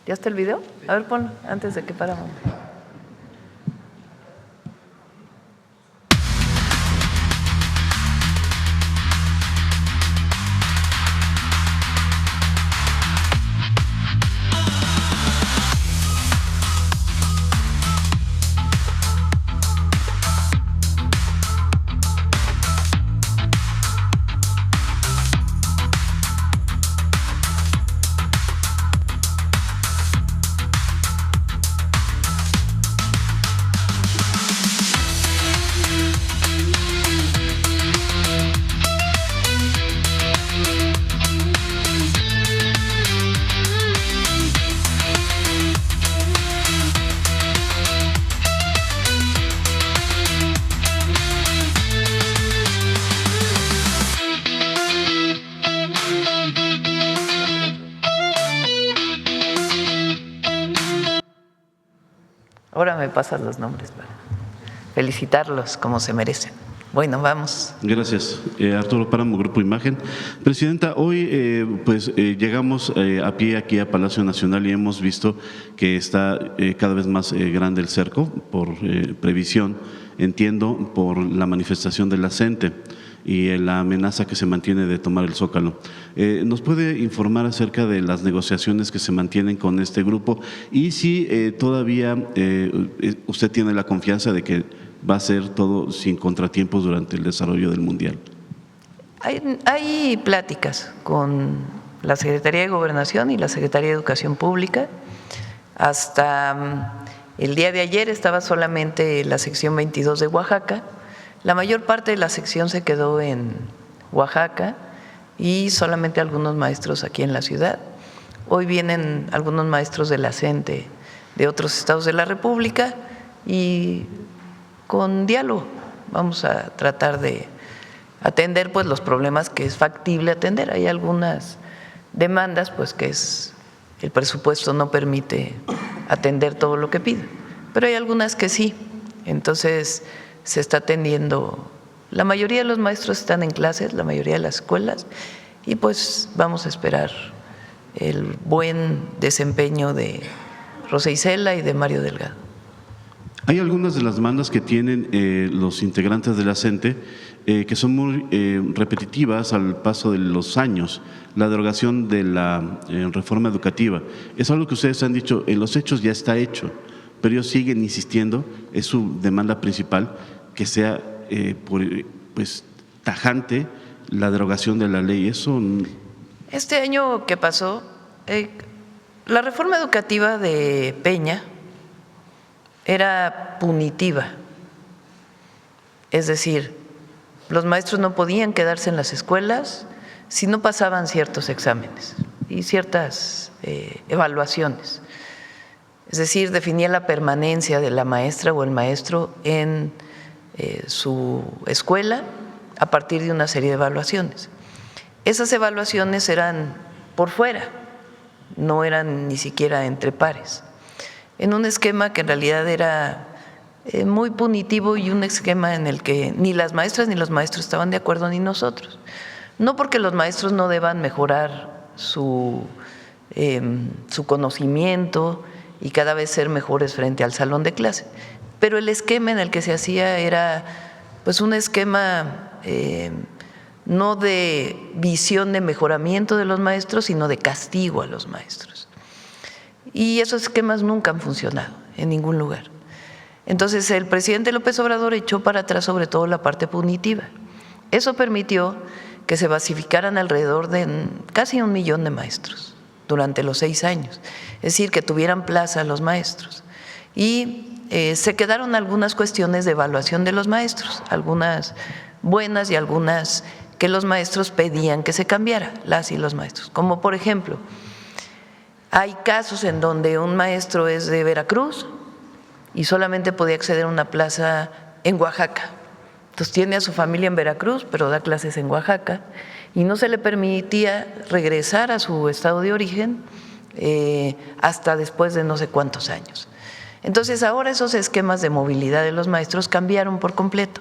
¿Ya está el video? A ver, ponlo antes de que paramos. Ahora me pasan los nombres para felicitarlos como se merecen. Bueno, vamos. Gracias. Arturo Páramo, Grupo Imagen. Presidenta, hoy llegamos a pie aquí a Palacio Nacional y hemos visto que está cada vez más grande el cerco por previsión, entiendo, por la manifestación de la CENTE y la amenaza que se mantiene de tomar el Zócalo. ¿Nos puede informar acerca de las negociaciones que se mantienen con este grupo y si todavía usted tiene la confianza de que va a ser todo sin contratiempos durante el desarrollo del Mundial? Hay pláticas con la Secretaría de Gobernación y la Secretaría de Educación Pública. Hasta el día de ayer estaba solamente la sección 22 de Oaxaca. La mayor parte de la sección se quedó en Oaxaca y solamente algunos maestros aquí en la ciudad. Hoy vienen algunos maestros de la CENTE de otros estados de la República y con diálogo vamos a tratar de atender pues los problemas que es factible atender. Hay algunas demandas pues que el presupuesto no permite atender todo lo que pide, pero hay algunas que sí. Entonces se está atendiendo. La mayoría de los maestros están en clases, la mayoría de las escuelas, y pues vamos a esperar el buen desempeño de Rosa Isela y de Mario Delgado. Hay algunas de las demandas que tienen los integrantes de la CENTE que son muy repetitivas al paso de los años. La derogación de la reforma educativa es algo que ustedes han dicho, en los hechos ya está hecho, pero ellos siguen insistiendo, es su demanda principal, que sea pues tajante la derogación de la ley. Eso. Este año que pasó, la reforma educativa de Peña era punitiva, es decir, los maestros no podían quedarse en las escuelas si no pasaban ciertos exámenes y ciertas evaluaciones. Es decir, definía la permanencia de la maestra o el maestro en su escuela a partir de una serie de evaluaciones. Esas evaluaciones eran por fuera, no eran ni siquiera entre pares, en un esquema que en realidad era muy punitivo y un esquema en el que ni las maestras ni los maestros estaban de acuerdo ni nosotros. No porque los maestros no deban mejorar su conocimiento y cada vez ser mejores frente al salón de clase, pero el esquema en el que se hacía era pues un esquema no de visión de mejoramiento de los maestros, sino de castigo a los maestros. Y esos esquemas nunca han funcionado en ningún lugar. Entonces el presidente López Obrador echó para atrás sobre todo la parte punitiva. Eso permitió que se basificaran alrededor de casi 1 millón de maestros durante los 6 años, es decir, que tuvieran plaza los maestros. Y se quedaron algunas cuestiones de evaluación de los maestros, algunas buenas y algunas que los maestros pedían que se cambiara, las y los maestros. Como por ejemplo, hay casos en donde un maestro es de Veracruz y solamente podía acceder a una plaza en Oaxaca. Entonces tiene a su familia en Veracruz, pero da clases en Oaxaca y no se le permitía regresar a su estado de origen hasta después de no sé cuántos años. Entonces ahora esos esquemas de movilidad de los maestros cambiaron por completo.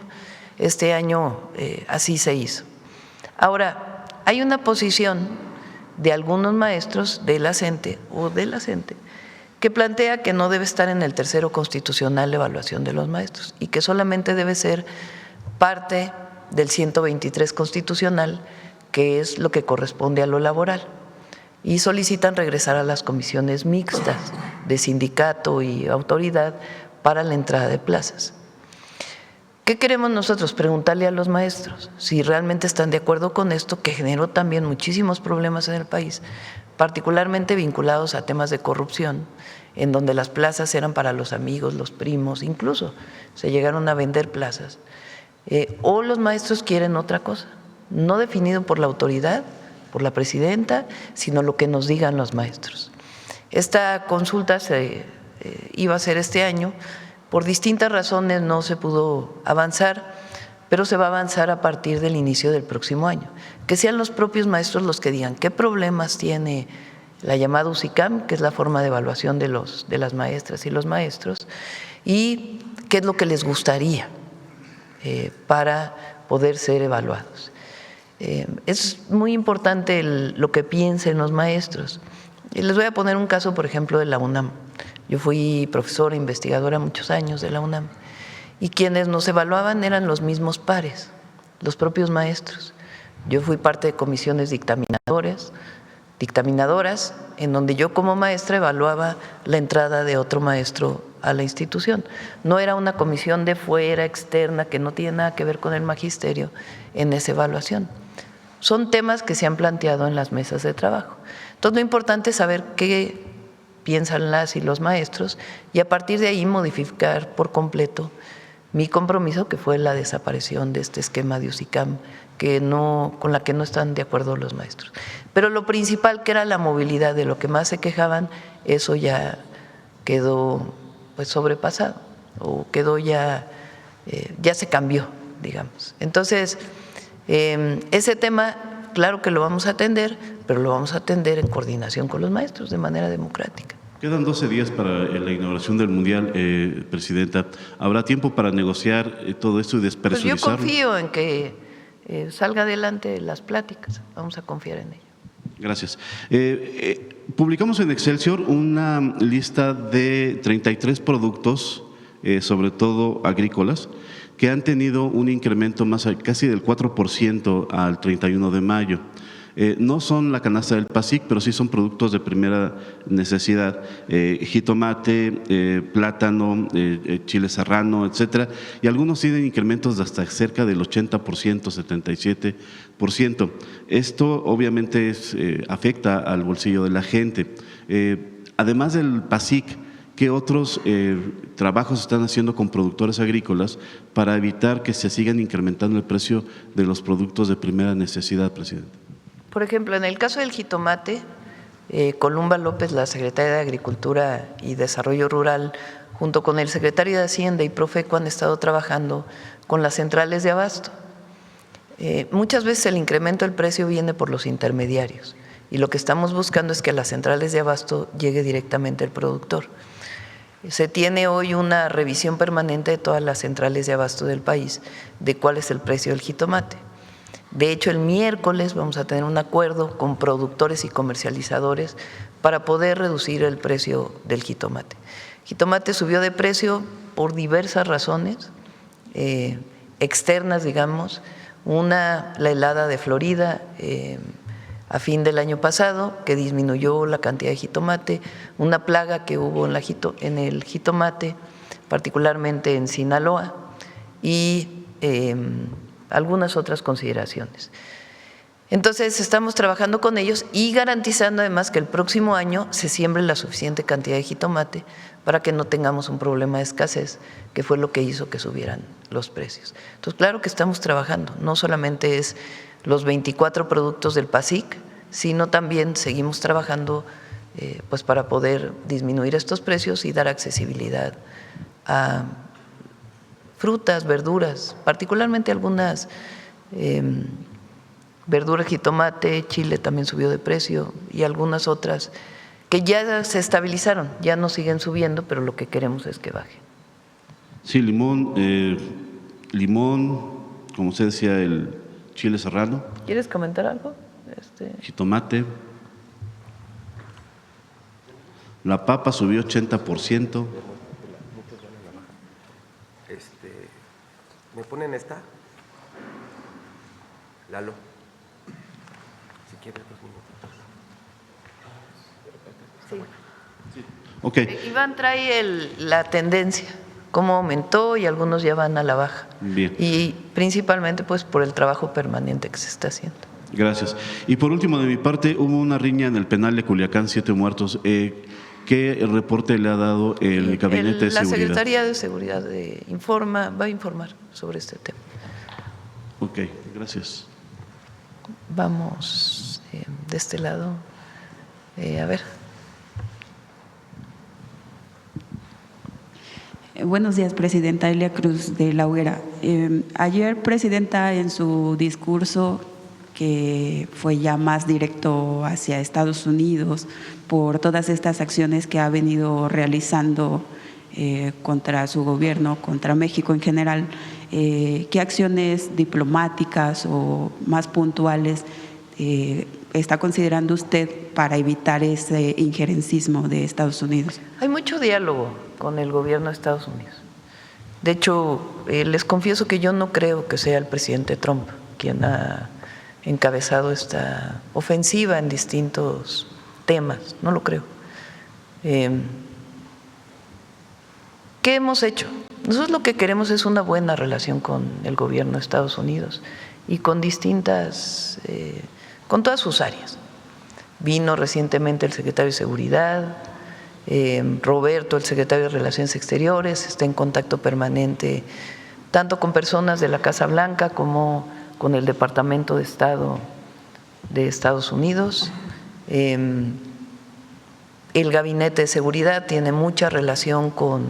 Este año así se hizo. Ahora, hay una posición de algunos maestros de la CENTE o de la CENTE que plantea que no debe estar en el tercero constitucional la evaluación de los maestros y que solamente debe ser parte del 123 constitucional, que es lo que corresponde a lo laboral, y solicitan regresar a las comisiones mixtas de sindicato y autoridad para la entrada de plazas. ¿Qué queremos nosotros? Preguntarle a los maestros si realmente están de acuerdo con esto, que generó también muchísimos problemas en el país, particularmente vinculados a temas de corrupción, en donde las plazas eran para los amigos, los primos, incluso se llegaron a vender plazas. O los maestros quieren otra cosa, no definido por la autoridad, por la presidenta, sino lo que nos digan los maestros. Esta consulta se iba a hacer este año, por distintas razones no se pudo avanzar, pero se va a avanzar a partir del inicio del próximo año. Que sean los propios maestros los que digan qué problemas tiene la llamada UCICAM, que es la forma de evaluación de las maestras y los maestros, y qué es lo que les gustaría para poder ser evaluados. Es muy importante lo que piensen los maestros. Les voy a poner un caso, por ejemplo, de la UNAM. Yo fui profesora, investigadora muchos años de la UNAM, y quienes nos evaluaban eran los mismos pares, los propios maestros. Yo fui parte de comisiones dictaminadoras, en donde yo como maestra evaluaba la entrada de otro maestro a la institución. No era una comisión de fuera, externa, que no tiene nada que ver con el magisterio en esa evaluación. Son temas que se han planteado en las mesas de trabajo. Entonces, lo importante es saber qué piensan las y los maestros y a partir de ahí modificar por completo mi compromiso, que fue la desaparición de este esquema de UCICAM, con la que no están de acuerdo los maestros. Pero lo principal, que era la movilidad, de lo que más se quejaban, eso ya quedó pues sobrepasado o quedó ya se cambió, digamos. Entonces, ese tema, claro que lo vamos a atender, pero lo vamos a atender en coordinación con los maestros de manera democrática. Quedan 12 días para la inauguración del Mundial, Presidenta. ¿Habrá tiempo para negociar todo esto y despresurizarlo? Pues yo confío en que salga adelante las pláticas, vamos a confiar en ello. Gracias. Publicamos en Excelsior una lista de 33 productos, sobre todo agrícolas, que han tenido un incremento casi del 4% al 31 de mayo. No son la canasta del PASIC, pero sí son productos de primera necesidad, jitomate, plátano, chile serrano, etcétera, y algunos tienen incrementos de hasta cerca del 80%, 77%. Esto obviamente afecta al bolsillo de la gente. Además del PASIC, ¿qué otros trabajos están haciendo con productores agrícolas para evitar que se sigan incrementando el precio de los productos de primera necesidad, presidente? Por ejemplo, en el caso del jitomate, Columba López, la secretaria de Agricultura y Desarrollo Rural, junto con el secretario de Hacienda y Profeco, han estado trabajando con las centrales de abasto. Muchas veces el incremento del precio viene por los intermediarios y lo que estamos buscando es que a las centrales de abasto llegue directamente el productor. Se tiene hoy una revisión permanente de todas las centrales de abasto del país de cuál es el precio del jitomate. De hecho, el miércoles vamos a tener un acuerdo con productores y comercializadores para poder reducir el precio del jitomate. El jitomate subió de precio por diversas razones externas, digamos. Una, la helada de Florida a fin del año pasado, que disminuyó la cantidad de jitomate, una plaga que hubo en el jitomate, particularmente en Sinaloa, y algunas otras consideraciones. Entonces, estamos trabajando con ellos y garantizando además que el próximo año se siembre la suficiente cantidad de jitomate para que no tengamos un problema de escasez, que fue lo que hizo que subieran los precios. Entonces, claro que estamos trabajando, no solamente es los 24 productos del PASIC, sino también seguimos trabajando pues para poder disminuir estos precios y dar accesibilidad a frutas, verduras, particularmente algunas verduras, jitomate, chile también subió de precio y algunas otras que ya se estabilizaron, ya no siguen subiendo, pero lo que queremos es que bajen. Sí, limón, como usted decía, el chile serrano. ¿Quieres comentar algo? Jitomate. La papa subió 80%. ¿Me ponen esta? Lalo, si quieres 2 minutos. Sí. Ok. Iván trae la tendencia, cómo aumentó y algunos ya van a la baja. Bien. Y principalmente pues por el trabajo permanente que se está haciendo. Gracias. Y por último, de mi parte, hubo una riña en el penal de Culiacán, 7 muertos. ¿Qué reporte le ha dado el Gabinete de La Seguridad? Secretaría de Seguridad va a informar sobre este tema. Ok, gracias. Vamos de este lado. A ver. Buenos días, Presidenta Elia Cruz de La Hoguera. Ayer, Presidenta, en su discurso, que fue ya más directo hacia Estados Unidos por todas estas acciones que ha venido realizando contra su gobierno, contra México en general, ¿qué acciones diplomáticas o más puntuales está considerando usted para evitar ese injerencismo de Estados Unidos? Hay mucho diálogo con el gobierno de Estados Unidos. De hecho, les confieso que yo no creo que sea el presidente Trump quien ha encabezado esta ofensiva en distintos temas, no lo creo. ¿Qué hemos hecho? Nosotros lo que queremos es una buena relación con el gobierno de Estados Unidos y con con todas sus áreas. Vino recientemente el secretario de Seguridad, Roberto, el secretario de Relaciones Exteriores, está en contacto permanente tanto con personas de la Casa Blanca como con el Departamento de Estado de Estados Unidos. El Gabinete de Seguridad tiene mucha relación con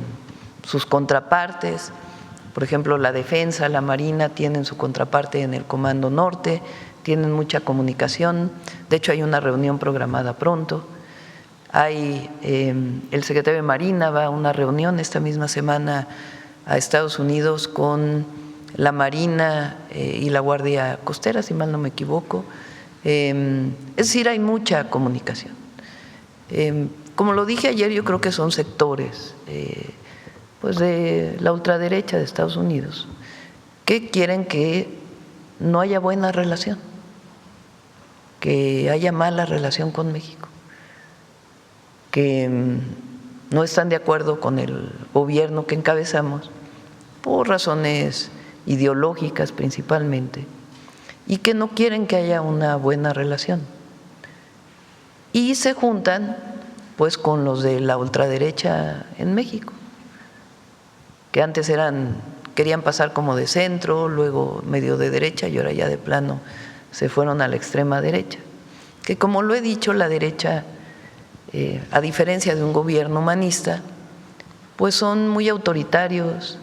sus contrapartes, por ejemplo, la Defensa, la Marina tienen su contraparte en el Comando Norte, tienen mucha comunicación, de hecho hay una reunión programada pronto. El secretario de Marina va a una reunión esta misma semana a Estados Unidos con la Marina y la Guardia Costera, si mal no me equivoco. Es decir, hay mucha comunicación. Como lo dije ayer, yo creo que son sectores pues de la ultraderecha de Estados Unidos que quieren que no haya buena relación, que haya mala relación con México, que no están de acuerdo con el gobierno que encabezamos por razones ideológicas principalmente, y que no quieren que haya una buena relación. Y se juntan pues con los de la ultraderecha en México, que antes querían pasar como de centro, luego medio de derecha y ahora ya de plano se fueron a la extrema derecha. Que como lo he dicho, la derecha, a diferencia de un gobierno humanista, pues son muy autoritarios,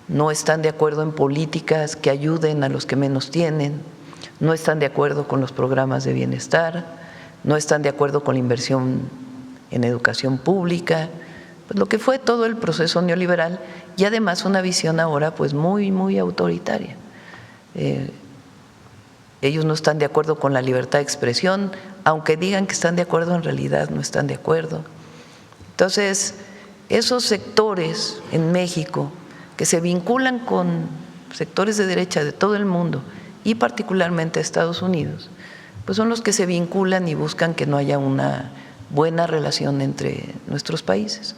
no están de acuerdo en políticas que ayuden a los que menos tienen, no están de acuerdo con los programas de bienestar, no están de acuerdo con la inversión en educación pública, pues lo que fue todo el proceso neoliberal, y además una visión ahora pues muy, muy autoritaria. Ellos no están de acuerdo con la libertad de expresión, aunque digan que están de acuerdo, en realidad no están de acuerdo. Entonces, esos sectores en México que se vinculan con sectores de derecha de todo el mundo y particularmente Estados Unidos, pues son los que se vinculan y buscan que no haya una buena relación entre nuestros países.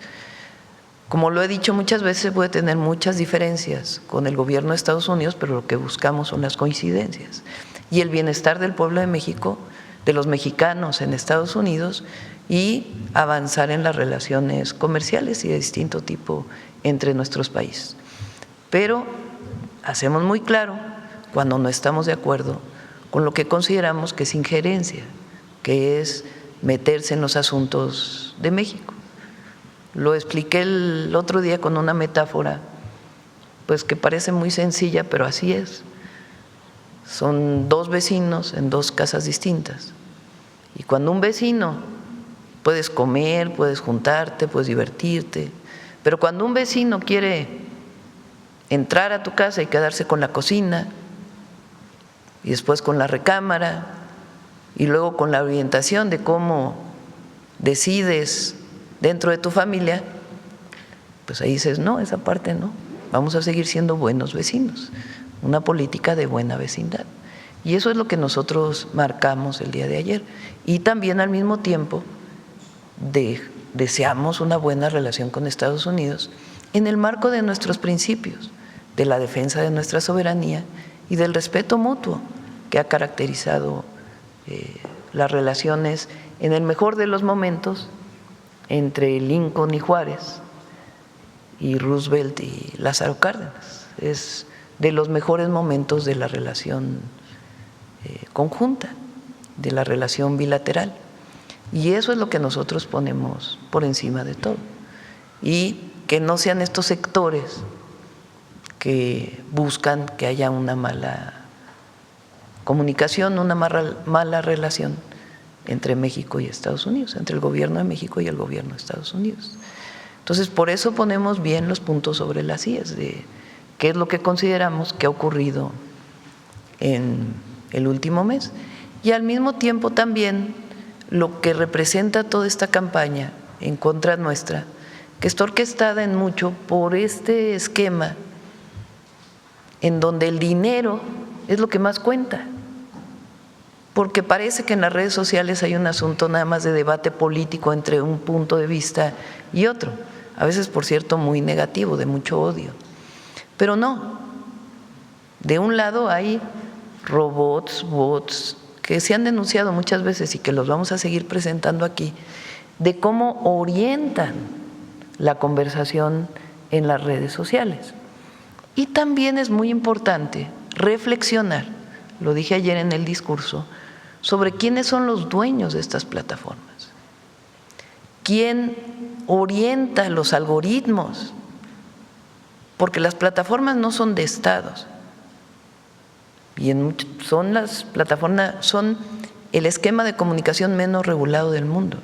Como lo he dicho muchas veces, se puede tener muchas diferencias con el gobierno de Estados Unidos, pero lo que buscamos son las coincidencias y el bienestar del pueblo de México, de los mexicanos en Estados Unidos, y avanzar en las relaciones comerciales y de distinto tipo entre nuestros países. Pero hacemos muy claro cuando no estamos de acuerdo con lo que consideramos que es injerencia, que es meterse en los asuntos de México. Lo expliqué el otro día con una metáfora, pues que parece muy sencilla, pero así es. Son dos vecinos en dos casas distintas. Y cuando un vecino, puedes comer, puedes juntarte, puedes divertirte, pero cuando un vecino quiere entrar a tu casa y quedarse con la cocina, y después con la recámara, y luego con la orientación de cómo decides dentro de tu familia, pues ahí dices, no, esa parte no, vamos a seguir siendo buenos vecinos, una política de buena vecindad. Y eso es lo que nosotros marcamos el día de ayer. Y también al mismo tiempo deseamos una buena relación con Estados Unidos en el marco de nuestros principios, de la defensa de nuestra soberanía y del respeto mutuo que ha caracterizado las relaciones en el mejor de los momentos entre Lincoln y Juárez y Roosevelt y Lázaro Cárdenas. Es de los mejores momentos de la relación conjunta, de la relación bilateral. Y eso es lo que nosotros ponemos por encima de todo. Y que no sean estos sectores que buscan que haya una mala comunicación, una mala relación entre México y Estados Unidos, entre el gobierno de México y el gobierno de Estados Unidos. Entonces, por eso ponemos bien los puntos sobre las IES, de qué es lo que consideramos que ha ocurrido en el último mes. Y al mismo tiempo también lo que representa toda esta campaña en contra nuestra, que está orquestada en mucho por este esquema en donde el dinero es lo que más cuenta, porque parece que en las redes sociales hay un asunto nada más de debate político entre un punto de vista y otro, a veces, por cierto, muy negativo, de mucho odio. Pero no, de un lado hay robots, bots, que se han denunciado muchas veces y que los vamos a seguir presentando aquí, de cómo orientan la conversación en las redes sociales. Y también es muy importante reflexionar, lo dije ayer en el discurso, sobre quiénes son los dueños de estas plataformas, quién orienta los algoritmos, porque las plataformas no son de estados, y son las plataformas, son el esquema de comunicación menos regulado del mundo,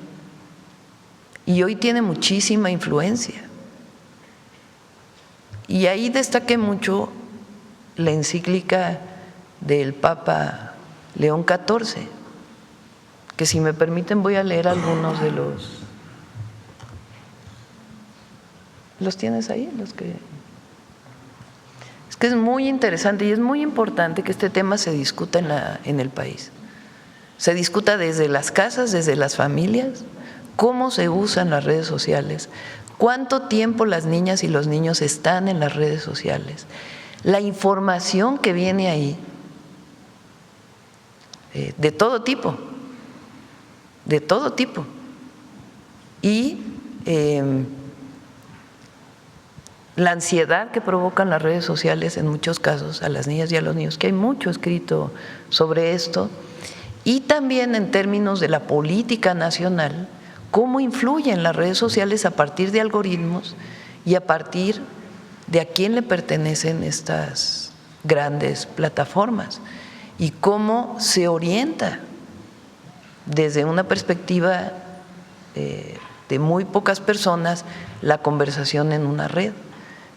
y hoy tiene muchísima influencia. Y ahí destaqué mucho la encíclica del Papa León XIV, que si me permiten voy a leer algunos de los… ¿Los tienes ahí? Es que es muy interesante y es muy importante que este tema se discuta en el país. Se discuta desde las casas, desde las familias, cómo se usan las redes sociales, cuánto tiempo las niñas y los niños están en las redes sociales, la información que viene ahí, de todo tipo, y la ansiedad que provocan las redes sociales en muchos casos a las niñas y a los niños, que hay mucho escrito sobre esto, y también en términos de la política nacional, cómo influyen las redes sociales a partir de algoritmos y a partir de a quién le pertenecen estas grandes plataformas y cómo se orienta desde una perspectiva de muy pocas personas la conversación en una red.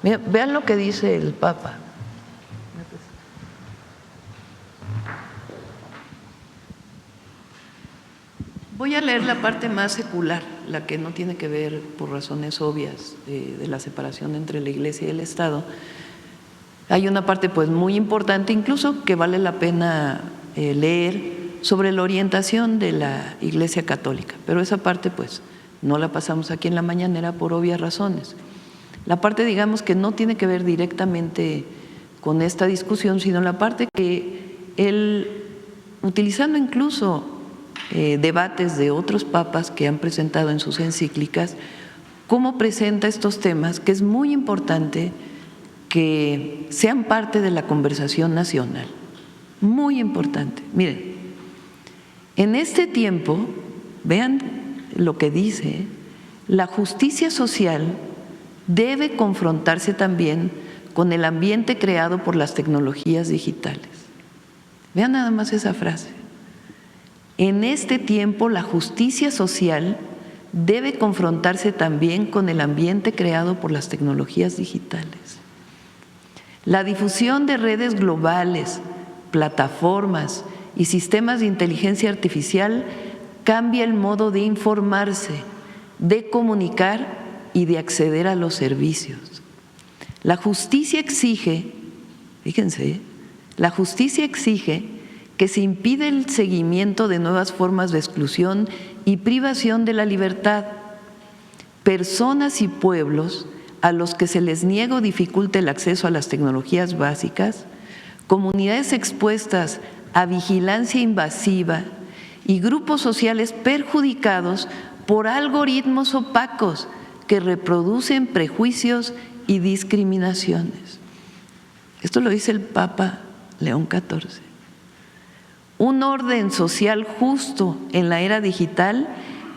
Mira, vean lo que dice el Papa. Voy a leer la parte más secular, la que no tiene que ver, por razones obvias, de la separación entre la Iglesia y el Estado. Hay una parte pues muy importante, incluso que vale la pena leer, sobre la orientación de la Iglesia Católica, pero esa parte pues no la pasamos aquí en la mañanera por obvias razones. La parte, digamos, que no tiene que ver directamente con esta discusión, sino la parte que él, utilizando incluso debates de otros papas que han presentado en sus encíclicas, cómo presenta estos temas, que es muy importante que sean parte de la conversación nacional, muy importante. Miren, en este tiempo, vean lo que dice, la justicia social debe confrontarse también con el ambiente creado por las tecnologías digitales. Vean nada más esa frase. En este tiempo, la justicia social debe confrontarse también con el ambiente creado por las tecnologías digitales. La difusión de redes globales, plataformas y sistemas de inteligencia artificial cambia el modo de informarse, de comunicar y de acceder a los servicios. La justicia exige, fíjense, la justicia exige que se impide el seguimiento de nuevas formas de exclusión y privación de la libertad. Personas y pueblos a los que se les niega o dificulta el acceso a las tecnologías básicas, comunidades expuestas a vigilancia invasiva y grupos sociales perjudicados por algoritmos opacos que reproducen prejuicios y discriminaciones. Esto lo dice el Papa León XIV. Un orden social justo en la era digital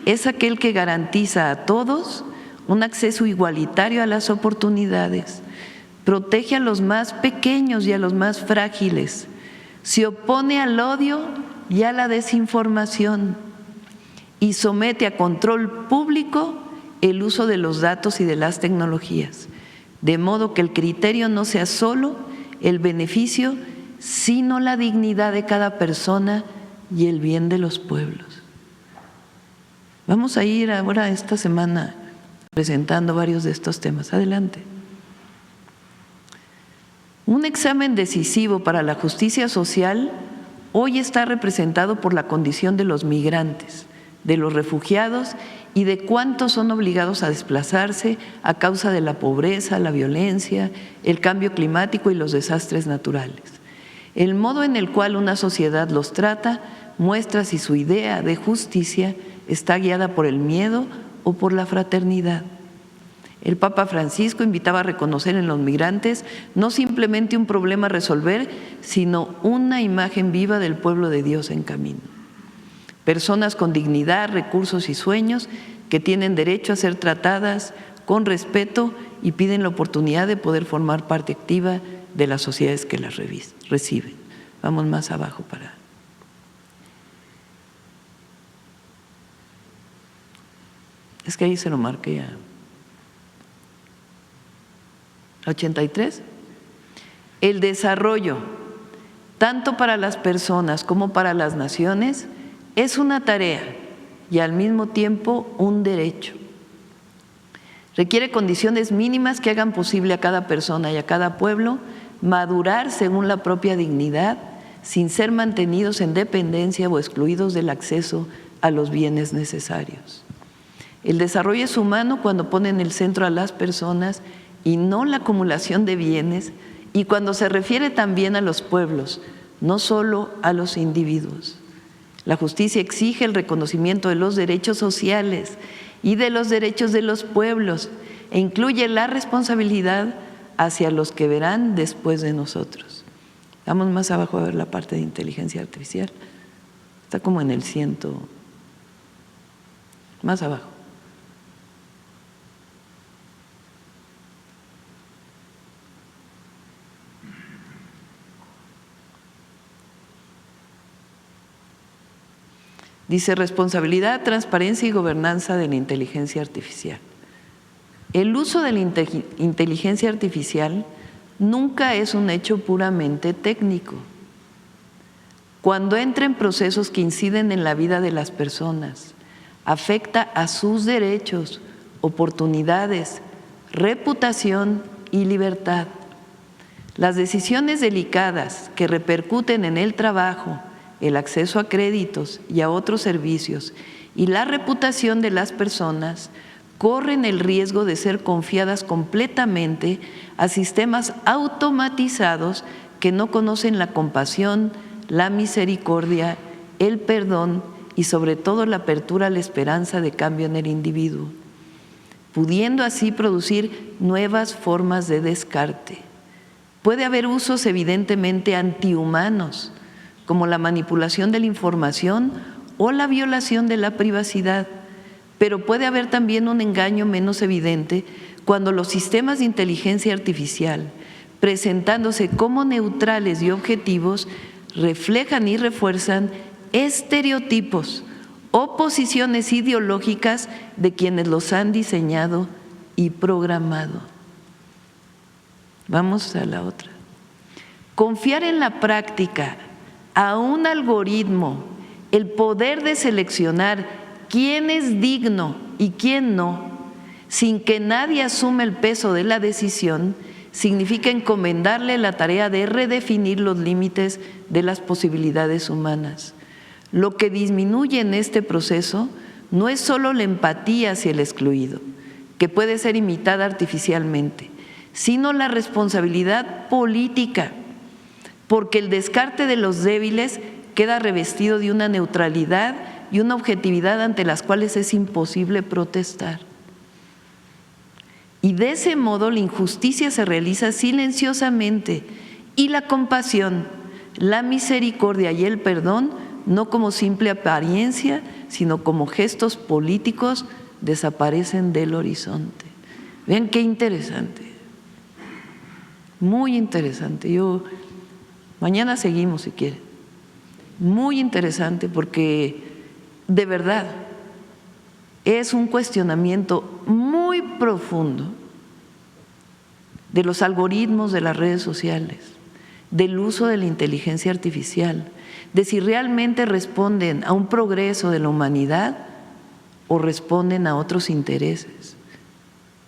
es aquel que garantiza a todos un acceso igualitario a las oportunidades, protege a los más pequeños y a los más frágiles, se opone al odio y a la desinformación y somete a control público el uso de los datos y de las tecnologías, de modo que el criterio no sea solo el beneficio, sino la dignidad de cada persona y el bien de los pueblos. Vamos a ir ahora esta semana presentando varios de estos temas. Adelante. Un examen decisivo para la justicia social hoy está representado por la condición de los migrantes, de los refugiados y de cuántos son obligados a desplazarse a causa de la pobreza, la violencia, el cambio climático y los desastres naturales. El modo en el cual una sociedad los trata muestra si su idea de justicia está guiada por el miedo o por la fraternidad. El Papa Francisco invitaba a reconocer en los migrantes no simplemente un problema a resolver, sino una imagen viva del pueblo de Dios en camino. Personas con dignidad, recursos y sueños que tienen derecho a ser tratadas con respeto y piden la oportunidad de poder formar parte activa de las sociedades que las reciben. Vamos más abajo para… Es que ahí se lo marqué a… 83. El desarrollo, tanto para las personas como para las naciones, es una tarea y al mismo tiempo un derecho. Requiere condiciones mínimas que hagan posible a cada persona y a cada pueblo madurar según la propia dignidad, sin ser mantenidos en dependencia o excluidos del acceso a los bienes necesarios. El desarrollo es humano cuando pone en el centro a las personas y no la acumulación de bienes, y cuando se refiere también a los pueblos, no solo a los individuos. La justicia exige el reconocimiento de los derechos sociales y de los derechos de los pueblos e incluye la responsabilidad hacia los que verán después de nosotros. Vamos más abajo a ver la parte de inteligencia artificial. Está como en el 100, más abajo. Dice responsabilidad, transparencia y gobernanza de la inteligencia artificial. El uso de la inteligencia artificial nunca es un hecho puramente técnico. Cuando entra en procesos que inciden en la vida de las personas, afecta a sus derechos, oportunidades, reputación y libertad. Las decisiones delicadas que repercuten en el trabajo, el acceso a créditos y a otros servicios y la reputación de las personas corren el riesgo de ser confiadas completamente a sistemas automatizados que no conocen la compasión, la misericordia, el perdón y sobre todo la apertura a la esperanza de cambio en el individuo, pudiendo así producir nuevas formas de descarte. Puede haber usos evidentemente antihumanos, como la manipulación de la información o la violación de la privacidad, pero puede haber también un engaño menos evidente cuando los sistemas de inteligencia artificial, presentándose como neutrales y objetivos, reflejan y refuerzan estereotipos o posiciones ideológicas de quienes los han diseñado y programado. Vamos a la otra. Confiar en la práctica a un algoritmo el poder de seleccionar quién es digno y quién no, sin que nadie asuma el peso de la decisión, significa encomendarle la tarea de redefinir los límites de las posibilidades humanas. Lo que disminuye en este proceso no es solo la empatía hacia el excluido, que puede ser imitada artificialmente, sino la responsabilidad política, porque el descarte de los débiles queda revestido de una neutralidad y una objetividad ante las cuales es imposible protestar. Y de ese modo la injusticia se realiza silenciosamente y la compasión, la misericordia y el perdón, no como simple apariencia, sino como gestos políticos, desaparecen del horizonte. Vean qué interesante, muy interesante. Mañana seguimos si quieren. Muy interesante porque de verdad es un cuestionamiento muy profundo de los algoritmos de las redes sociales, del uso de la inteligencia artificial, de si realmente responden a un progreso de la humanidad o responden a otros intereses,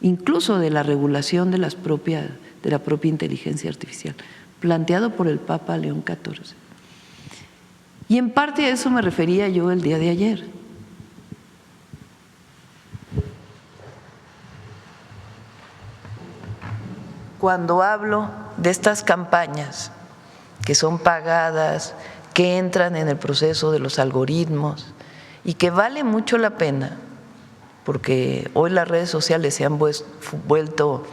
incluso de la regulación de la propia inteligencia artificial, planteado por el Papa León XIV. Y en parte a eso me refería yo el día de ayer. Cuando hablo de estas campañas que son pagadas, que entran en el proceso de los algoritmos y que vale mucho la pena, porque hoy las redes sociales se han vuelto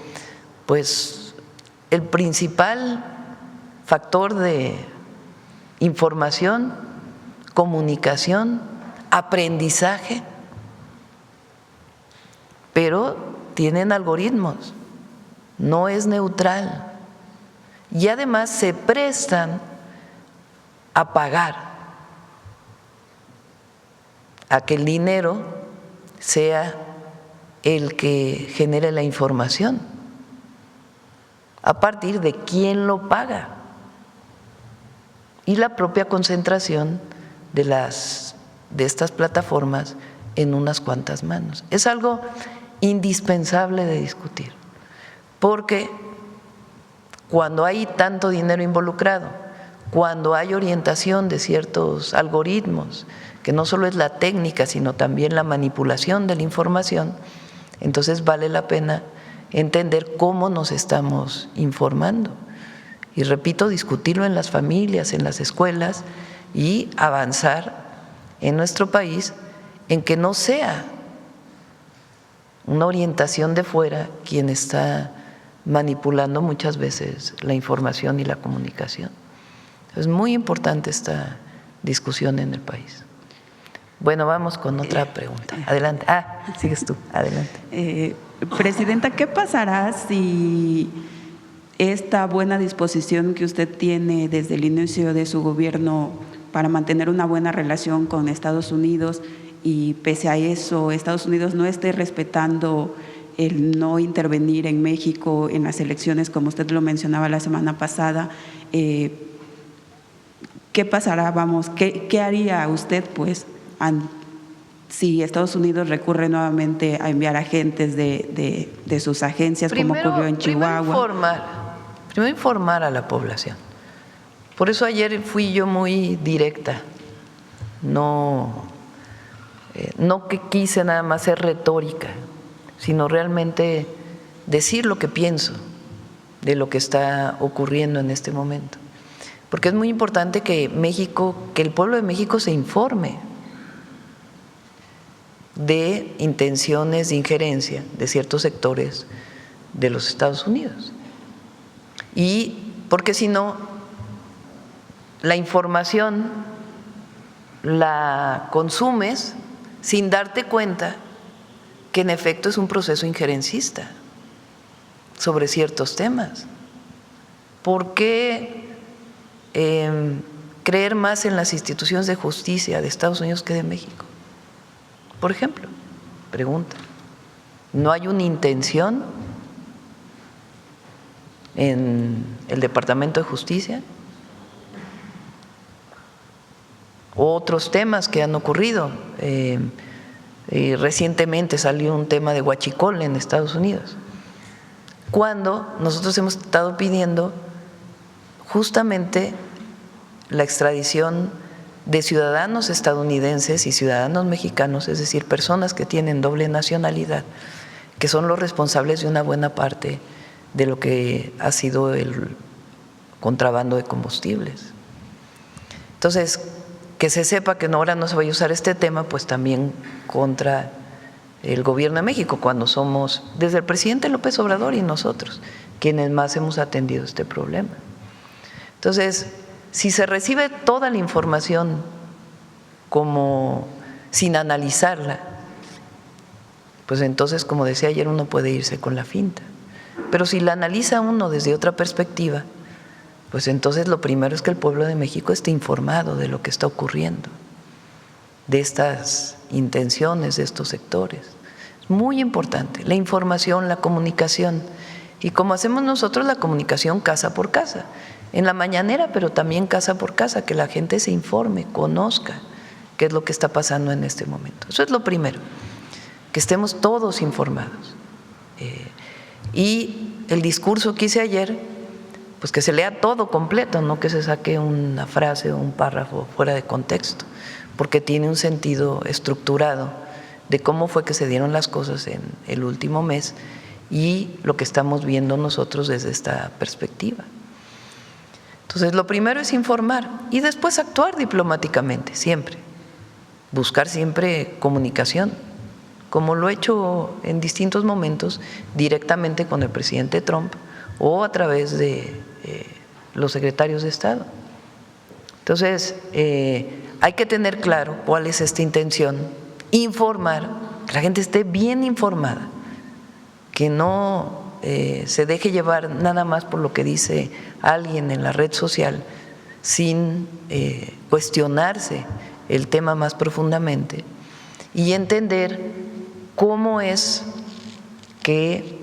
pues el principal factor de información, comunicación, aprendizaje, pero tienen algoritmos, no es neutral y además se prestan a pagar a que el dinero sea el que genere la información, a partir de quién lo paga y la propia concentración de estas plataformas en unas cuantas manos. Es algo indispensable de discutir, porque cuando hay tanto dinero involucrado, cuando hay orientación de ciertos algoritmos, que no solo es la técnica, sino también la manipulación de la información, entonces vale la pena entender cómo nos estamos informando. Y repito, discutirlo en las familias, en las escuelas y avanzar en nuestro país en que no sea una orientación de fuera quien está manipulando muchas veces la información y la comunicación. Es muy importante esta discusión en el país. Bueno, vamos con otra pregunta. Adelante. Sigues tú. Adelante. Presidenta, ¿qué pasará si esta buena disposición que usted tiene desde el inicio de su gobierno para mantener una buena relación con Estados Unidos y pese a eso Estados Unidos no esté respetando el no intervenir en México en las elecciones, como usted lo mencionaba la semana pasada? ¿Qué pasará? ¿Qué haría usted pues si Estados Unidos recurre nuevamente a enviar agentes de sus agencias, como ocurrió en Chihuahua? Primero informar a la población. Por eso ayer fui yo muy directa, no que quise nada más ser retórica, sino realmente decir lo que pienso de lo que está ocurriendo en este momento. Porque es muy importante que el pueblo de México se informe de intenciones de injerencia de ciertos sectores de los Estados Unidos. Y porque si no, la información la consumes sin darte cuenta que en efecto es un proceso injerencista sobre ciertos temas. ¿Por qué creer más en las instituciones de justicia de Estados Unidos que de México? Por ejemplo, pregunta, ¿no hay una intención en el Departamento de Justicia? otros temas que han ocurrido. Recientemente salió un tema de huachicol en Estados Unidos, cuando nosotros hemos estado pidiendo justamente la extradición de ciudadanos estadounidenses y ciudadanos mexicanos, es decir, personas que tienen doble nacionalidad, que son los responsables de una buena parte de lo que ha sido el contrabando de combustibles. Entonces, que se sepa que ahora no se vaya a usar este tema, pues también contra el gobierno de México, cuando somos, desde el presidente López Obrador y nosotros, quienes más hemos atendido este problema. Entonces, si se recibe toda la información como sin analizarla, pues entonces, como decía ayer, uno puede irse con la finta. Pero si la analiza uno desde otra perspectiva, pues entonces lo primero es que el pueblo de México esté informado de lo que está ocurriendo, de estas intenciones de estos sectores. Es muy importante la información, la comunicación, y como hacemos nosotros la comunicación casa por casa, en la mañanera, pero también casa por casa, que la gente se informe, conozca qué es lo que está pasando en este momento. Eso es lo primero, que estemos todos informados. Y el discurso que hice ayer, pues que se lea todo completo, no que se saque una frase o un párrafo fuera de contexto, porque tiene un sentido estructurado de cómo fue que se dieron las cosas en el último mes y lo que estamos viendo nosotros desde esta perspectiva. Entonces, lo primero es informar y después actuar diplomáticamente, siempre, buscar siempre comunicación, como lo he hecho en distintos momentos directamente con el presidente Trump o a través de los secretarios de Estado. Entonces, hay que tener claro cuál es esta intención, informar, que la gente esté bien informada, que no se deje llevar nada más por lo que dice alguien en la red social sin cuestionarse el tema más profundamente y entender cómo es que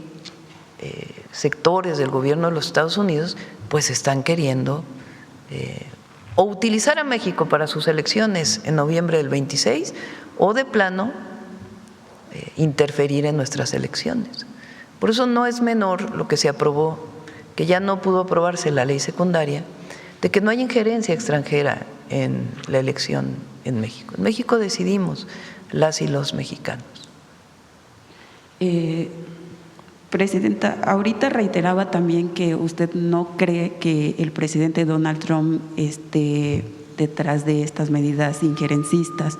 sectores del gobierno de los Estados Unidos pues están queriendo o utilizar a México para sus elecciones en noviembre del 26 o de plano interferir en nuestras elecciones. Por eso no es menor lo que se aprobó, que ya no pudo aprobarse la ley secundaria, de que no hay injerencia extranjera en la elección en México. En México decidimos las y los mexicanos. Presidenta, ahorita reiteraba también que usted no cree que el presidente Donald Trump esté detrás de estas medidas injerencistas,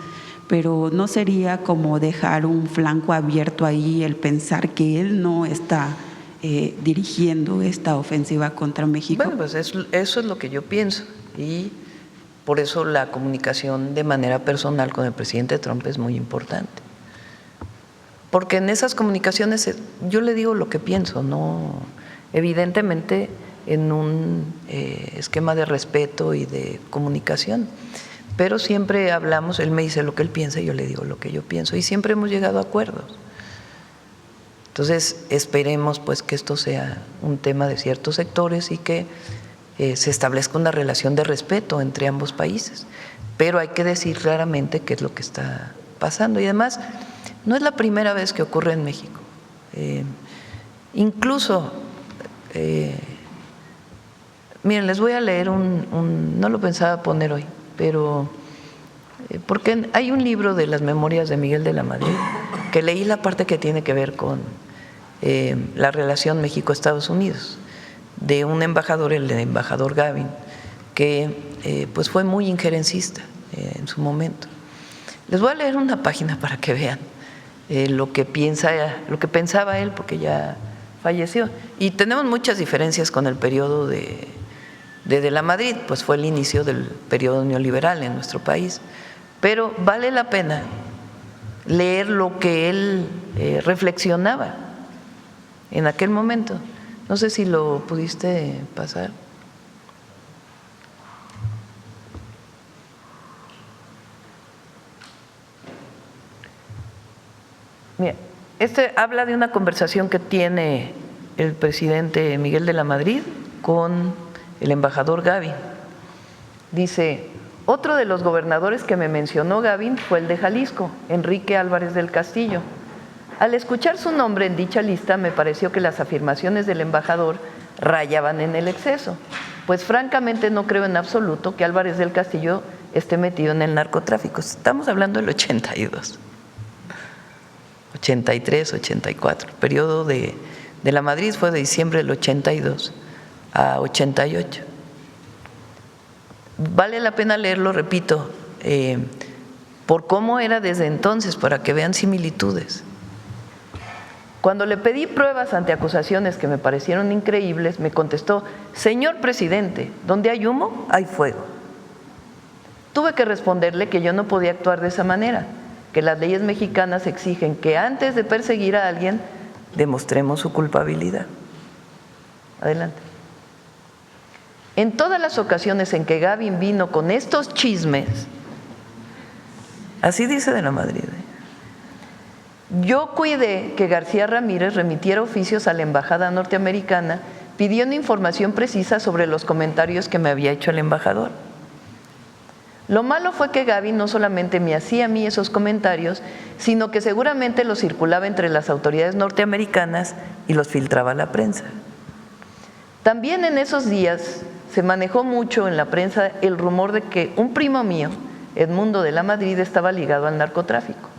pero ¿no sería como dejar un flanco abierto ahí el pensar que él no está dirigiendo esta ofensiva contra México? Bueno, pues eso es lo que yo pienso y por eso la comunicación de manera personal con el presidente Trump es muy importante. Porque en esas comunicaciones yo le digo lo que pienso, no, evidentemente en un esquema de respeto y de comunicación, pero siempre hablamos, él me dice lo que él piensa y yo le digo lo que yo pienso y siempre hemos llegado a acuerdos. Entonces esperemos pues que esto sea un tema de ciertos sectores y que se establezca una relación de respeto entre ambos países, pero hay que decir claramente qué es lo que está pasando y además no es la primera vez que ocurre en México. Incluso, miren, les voy a leer no lo pensaba poner hoy, pero porque hay un libro de las memorias de Miguel de la Madrid, que leí la parte que tiene que ver con la relación México-Estados Unidos, de un embajador, el embajador Gavin, que pues fue muy injerencista en su momento. Les voy a leer una página para que vean lo que pensaba él, porque ya falleció. Y tenemos muchas diferencias con el periodo de la Madrid, pues fue el inicio del periodo neoliberal en nuestro país. Pero vale la pena leer lo que él reflexionaba en aquel momento. No sé si lo pudiste pasar. Mira, habla de una conversación que tiene el presidente Miguel de la Madrid con el embajador Gavin. Dice: Otro de los gobernadores que me mencionó Gavin fue el de Jalisco, Enrique Álvarez del Castillo. Al escuchar su nombre en dicha lista, me pareció que las afirmaciones del embajador rayaban en el exceso, pues francamente no creo en absoluto que Álvarez del Castillo esté metido en el narcotráfico. Estamos hablando del 82, 83, 84. El periodo de la Madrid fue de diciembre del 82 a 88. Vale la pena leerlo, repito, por cómo era desde entonces, para que vean similitudes. Cuando le pedí pruebas ante acusaciones que me parecieron increíbles, me contestó: señor presidente, donde hay humo, hay fuego. Tuve que responderle que yo no podía actuar de esa manera, que las leyes mexicanas exigen que antes de perseguir a alguien demostremos su culpabilidad. Adelante. En todas las ocasiones en que Gavin vino con estos chismes, así dice de la Madrid, yo cuidé que García Ramírez remitiera oficios a la embajada norteamericana pidiendo información precisa sobre los comentarios que me había hecho el embajador. Lo malo fue que Gavin no solamente me hacía a mí esos comentarios, sino que seguramente los circulaba entre las autoridades norteamericanas y los filtraba a la prensa. También en esos días se manejó mucho en la prensa el rumor de que un primo mío, Edmundo de la Madrid, estaba ligado al narcotráfico.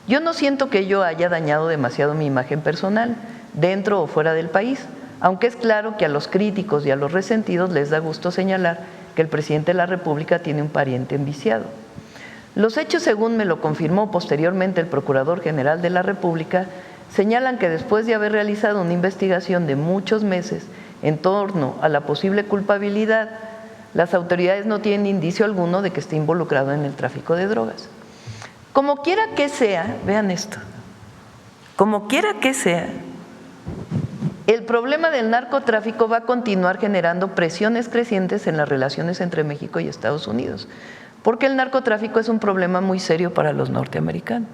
Yo no siento que ello haya dañado demasiado mi imagen personal, dentro o fuera del país, aunque es claro que a los críticos y a los resentidos les da gusto señalar que el presidente de la República tiene un pariente enviciado. Los hechos, según me lo confirmó posteriormente el Procurador General de la República, señalan que después de haber realizado una investigación de muchos meses en torno a la posible culpabilidad, las autoridades no tienen indicio alguno de que esté involucrado en el tráfico de drogas. Como quiera que sea, vean esto, como quiera que sea, el problema del narcotráfico va a continuar generando presiones crecientes en las relaciones entre México y Estados Unidos, porque el narcotráfico es un problema muy serio para los norteamericanos.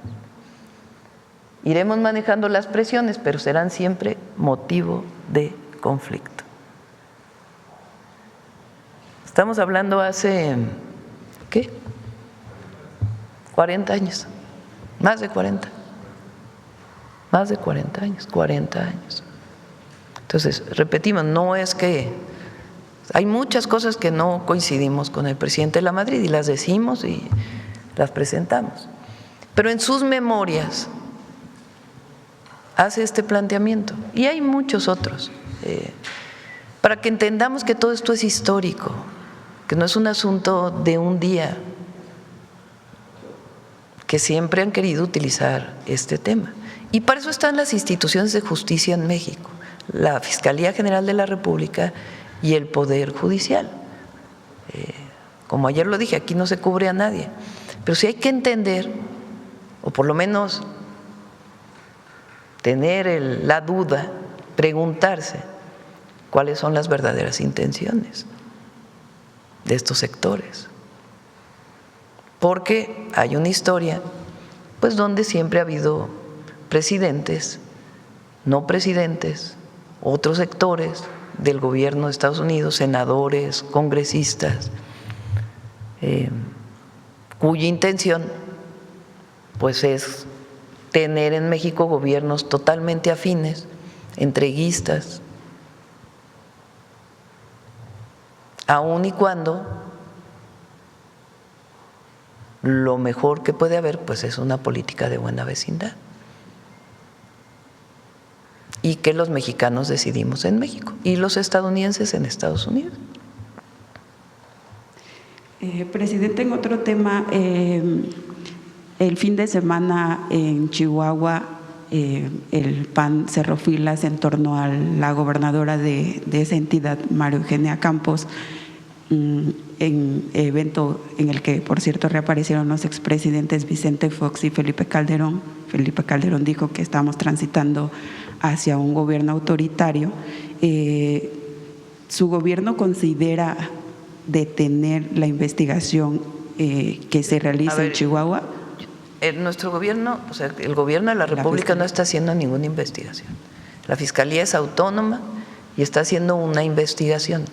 Iremos manejando las presiones, pero serán siempre motivo de conflicto. Estamos hablando hace, ¿qué? 40 años, más de 40 años, 40 años. Entonces, repetimos, no es que… Hay muchas cosas que no coincidimos con el presidente de la Madrid y las decimos y las presentamos. Pero en sus memorias hace este planteamiento y hay muchos otros, para que entendamos que todo esto es histórico, que no es un asunto de un día, que siempre han querido utilizar este tema. Y para eso están las instituciones de justicia en México, la Fiscalía General de la República y el Poder Judicial. Como ayer lo dije, aquí no se cubre a nadie, pero sí hay que entender, o por lo menos tener la duda, preguntarse cuáles son las verdaderas intenciones de estos sectores. Porque hay una historia, pues, donde siempre ha habido presidentes, no presidentes, otros sectores del gobierno de Estados Unidos, senadores, congresistas, cuya intención, pues, es tener en México gobiernos totalmente afines, entreguistas, aun y cuando lo mejor que puede haber, pues, es una política de buena vecindad y que los mexicanos decidimos en México y los estadounidenses en Estados Unidos. Presidente, en otro tema, el fin de semana en Chihuahua, el PAN cerró filas en torno a la gobernadora de esa entidad, María Eugenia Campos, en evento en el que, por cierto, reaparecieron los expresidentes Vicente Fox y Felipe Calderón. Felipe Calderón dijo que estamos transitando hacia un gobierno autoritario. ¿Su gobierno considera detener la investigación que se realiza en Chihuahua? Nuestro gobierno, o sea, el gobierno de la República no está haciendo ninguna investigación. La Fiscalía es autónoma y está haciendo una investigación.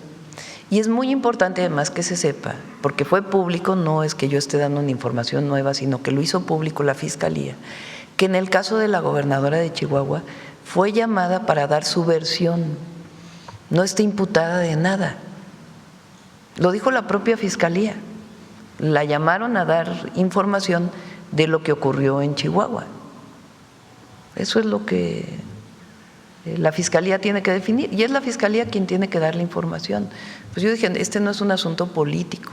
Y es muy importante además que se sepa, porque fue público, no es que yo esté dando una información nueva, sino que lo hizo público la Fiscalía, que en el caso de la gobernadora de Chihuahua fue llamada para dar su versión, no está imputada de nada. Lo dijo la propia Fiscalía, la llamaron a dar información de lo que ocurrió en Chihuahua. Eso es lo que la Fiscalía tiene que definir, y es la Fiscalía quien tiene que dar la información. Pues yo dije, este no es un asunto político,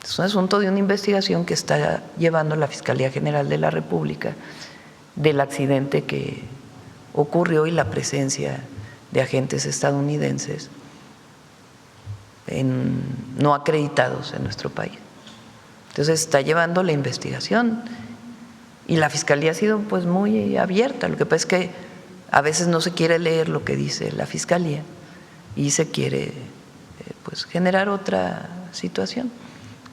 es un asunto de una investigación que está llevando la Fiscalía General de la República del accidente que ocurrió y la presencia de agentes estadounidenses no acreditados en nuestro país. Entonces está llevando la investigación y la Fiscalía ha sido pues muy abierta. Lo que pasa es que a veces no se quiere leer lo que dice la Fiscalía y se quiere pues generar otra situación.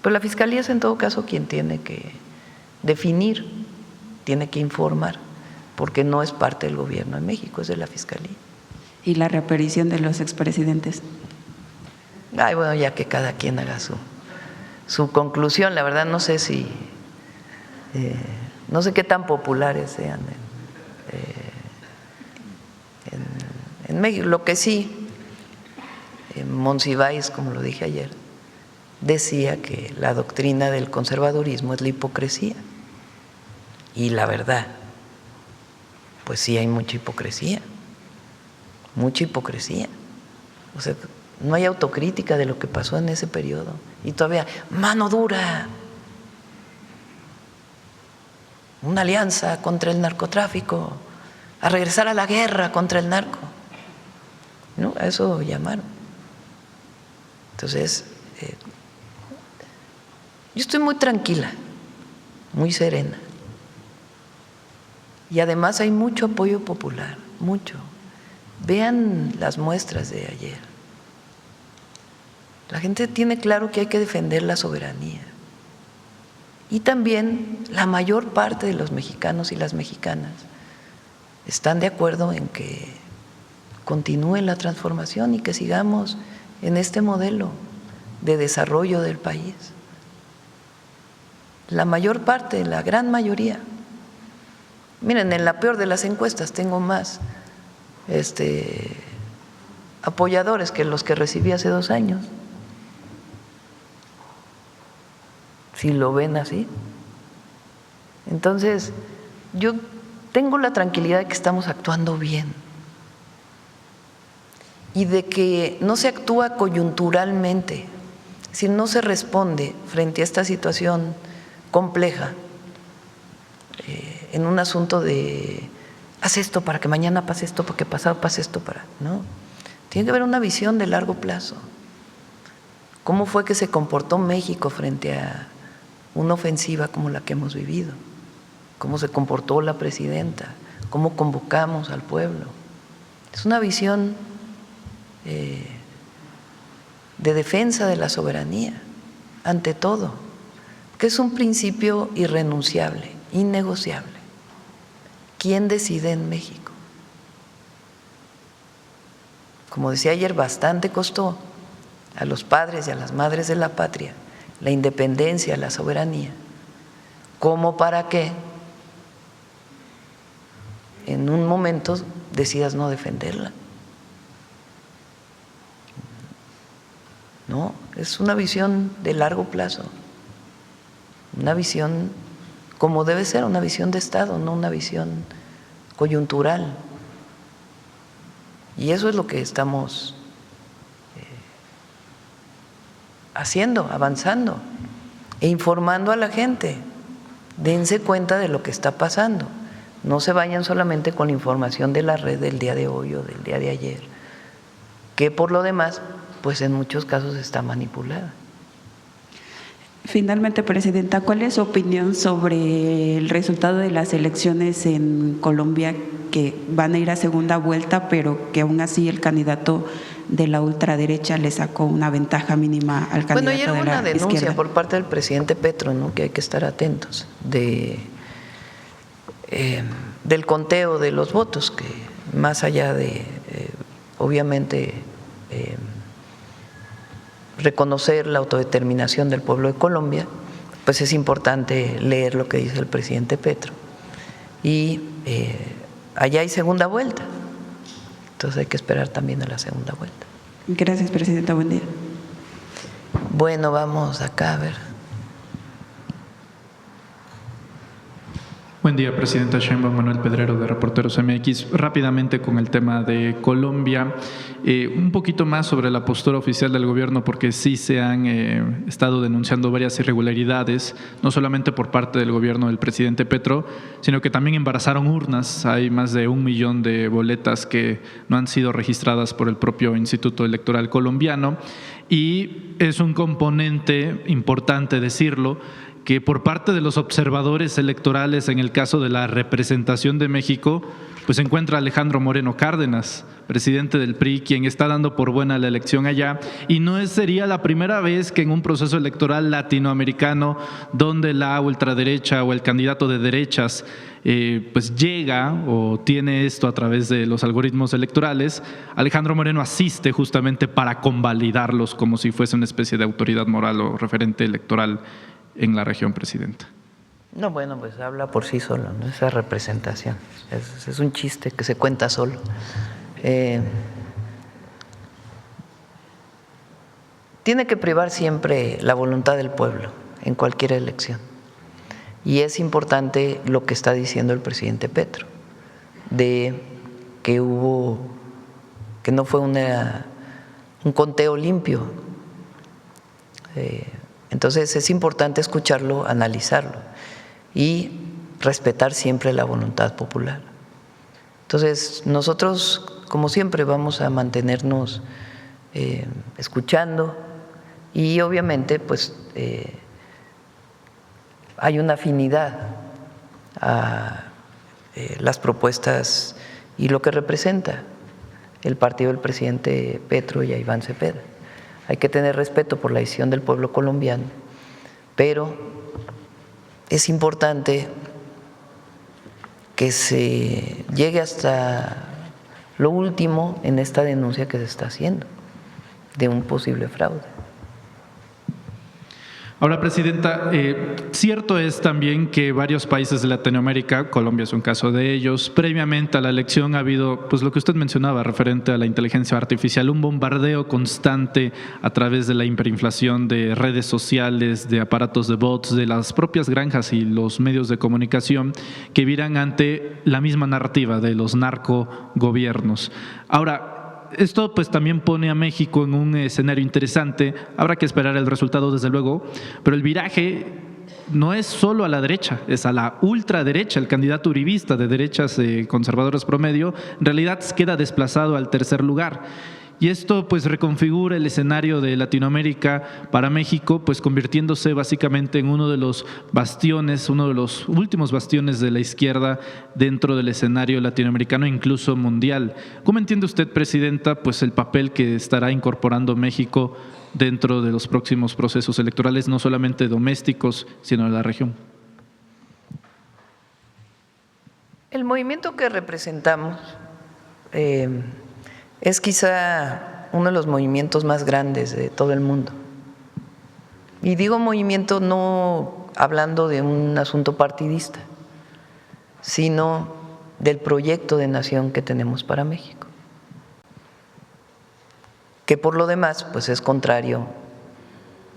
Pero la Fiscalía es en todo caso quien tiene que definir, tiene que informar, porque no es parte del gobierno de México, es de la Fiscalía. ¿Y la reaparición de los expresidentes? Ay, bueno, ya que cada quien haga su conclusión. La verdad no sé si, no sé qué tan populares sean en México. Lo que sí, Monsiváis, como lo dije ayer, decía que la doctrina del conservadurismo es la hipocresía. Y la verdad, pues sí hay mucha hipocresía, mucha hipocresía. O sea, no hay autocrítica de lo que pasó en ese periodo. Y todavía, mano dura, una alianza contra el narcotráfico, a regresar a la guerra contra el narco. ¿No? A eso llamaron. Entonces, yo estoy muy tranquila, muy serena. Y además hay mucho apoyo popular, mucho. Vean las muestras de ayer. La gente tiene claro que hay que defender la soberanía. Y también la mayor parte de los mexicanos y las mexicanas están de acuerdo en que continúe la transformación y que sigamos en este modelo de desarrollo del país. La mayor parte, la gran mayoría. Miren, en la peor de las encuestas tengo más apoyadores que los que recibí hace 2 años. Si lo ven así. Entonces, yo tengo la tranquilidad de que estamos actuando bien y de que no se actúa coyunturalmente, si no se responde frente a esta situación compleja en un asunto de haz esto para que mañana pase esto, para que pasado pase esto, no. Tiene que haber una visión de largo plazo. ¿Cómo fue que se comportó México frente a una ofensiva como la que hemos vivido? ¿Cómo se comportó la presidenta? ¿Cómo convocamos al pueblo? Es una visión de defensa de la soberanía, ante todo, que es un principio irrenunciable, innegociable. ¿Quién decide en México? Como decía ayer, bastante costó a los padres y a las madres de la patria la independencia, la soberanía, como para que en un momento decidas no defenderla. No, es una visión de largo plazo, una visión como debe ser, una visión de Estado, no una visión coyuntural. Y eso es lo que estamos haciendo, avanzando e informando a la gente. Dense cuenta de lo que está pasando. No se vayan solamente con la información de la red del día de hoy o del día de ayer, que por lo demás, pues en muchos casos está manipulada. Finalmente, Presidenta, ¿cuál es su opinión sobre el resultado de las elecciones en Colombia, que van a ir a segunda vuelta, pero que aún así el candidato de la ultraderecha le sacó una ventaja mínima al candidato de la izquierda? Bueno, ayer hubo una denuncia por parte del presidente Petro, ¿no?, que hay que estar atentos del conteo de los votos, que más allá de, obviamente, reconocer la autodeterminación del pueblo de Colombia, pues es importante leer lo que dice el presidente Petro. Y allá hay segunda vuelta, entonces hay que esperar también a la segunda vuelta. Gracias, presidenta. Buen día. Bueno, vamos acá a ver. Buen día, presidenta Sheinbaum. Manuel Pedrero, de Reporteros MX. Rápidamente con el tema de Colombia, un poquito más sobre la postura oficial del gobierno, porque sí se han estado denunciando varias irregularidades, no solamente por parte del gobierno del presidente Petro, sino que también embarazaron urnas. Hay más de 1 millón de boletas que no han sido registradas por el propio Instituto Electoral colombiano, y es un componente importante decirlo, que por parte de los observadores electorales en el caso de la representación de México, pues se encuentra Alejandro Moreno Cárdenas, presidente del PRI, quien está dando por buena la elección allá, y no sería la primera vez que en un proceso electoral latinoamericano donde la ultraderecha o el candidato de derechas pues llega o tiene esto a través de los algoritmos electorales, Alejandro Moreno asiste justamente para convalidarlos como si fuese una especie de autoridad moral o referente electoral en la región, presidenta. No, bueno, pues habla por sí solo, ¿no? Esa representación es un chiste que se cuenta solo. Tiene que privar siempre la voluntad del pueblo en cualquier elección. Y es importante lo que está diciendo el presidente Petro, de que no fue un conteo limpio. Entonces es importante escucharlo, analizarlo y respetar siempre la voluntad popular. Entonces nosotros, como siempre, vamos a mantenernos escuchando y obviamente pues hay una afinidad a las propuestas y lo que representa el partido del presidente Petro y a Iván Cepeda. Hay que tener respeto por la decisión del pueblo colombiano, pero es importante que se llegue hasta lo último en esta denuncia que se está haciendo de un posible fraude. Ahora, presidenta, cierto es también que varios países de Latinoamérica, Colombia es un caso de ellos, previamente a la elección ha habido, pues lo que usted mencionaba referente a la inteligencia artificial, un bombardeo constante a través de la hiperinflación de redes sociales, de aparatos de bots, de las propias granjas y los medios de comunicación que viran ante la misma narrativa de los narcogobiernos. Ahora, esto pues también pone a México en un escenario interesante. Habrá que esperar el resultado desde luego, pero el viraje no es solo a la derecha, es a la ultraderecha. El candidato uribista de derechas conservadoras promedio en realidad queda desplazado al tercer lugar. Y esto pues reconfigura el escenario de Latinoamérica para México, pues convirtiéndose básicamente en uno de los bastiones, uno de los últimos bastiones de la izquierda dentro del escenario latinoamericano e incluso mundial. ¿Cómo entiende usted, presidenta, pues el papel que estará incorporando México dentro de los próximos procesos electorales, no solamente domésticos, sino de la región? El movimiento que representamos es quizá uno de los movimientos más grandes de todo el mundo. Y digo movimiento no hablando de un asunto partidista, sino del proyecto de nación que tenemos para México, que por lo demás pues es contrario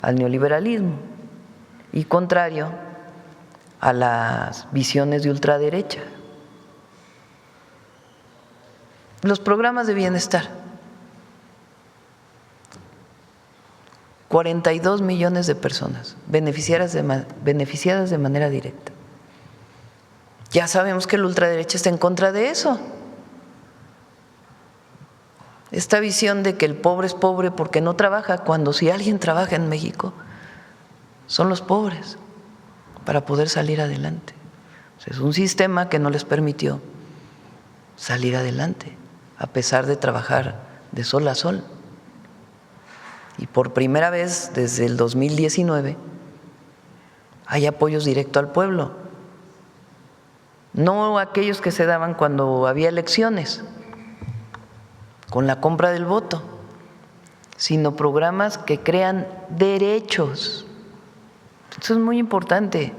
al neoliberalismo y contrario a las visiones de ultraderecha. Los programas de bienestar, 42 millones de personas beneficiadas de manera directa. Ya sabemos que la ultraderecha está en contra de eso. Esta visión de que el pobre es pobre porque no trabaja, cuando si alguien trabaja en México, son los pobres para poder salir adelante. O sea, es un sistema que no les permitió salir adelante, a pesar de trabajar de sol a sol. Y por primera vez desde el 2019 hay apoyos directos al pueblo, no aquellos que se daban cuando había elecciones, con la compra del voto, sino programas que crean derechos. Eso es muy importante.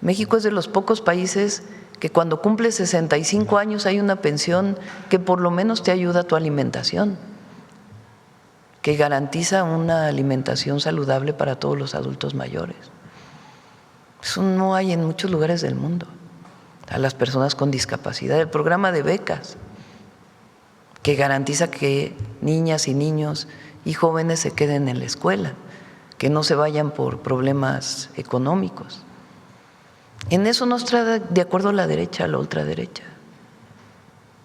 México es de los pocos países que cuando cumple 65 años hay una pensión que por lo menos te ayuda a tu alimentación, que garantiza una alimentación saludable para todos los adultos mayores. Eso no hay en muchos lugares del mundo. A las personas con discapacidad, el programa de becas, que garantiza que niñas y niños y jóvenes se queden en la escuela, que no se vayan por problemas económicos. En eso no está de acuerdo la derecha, la ultraderecha.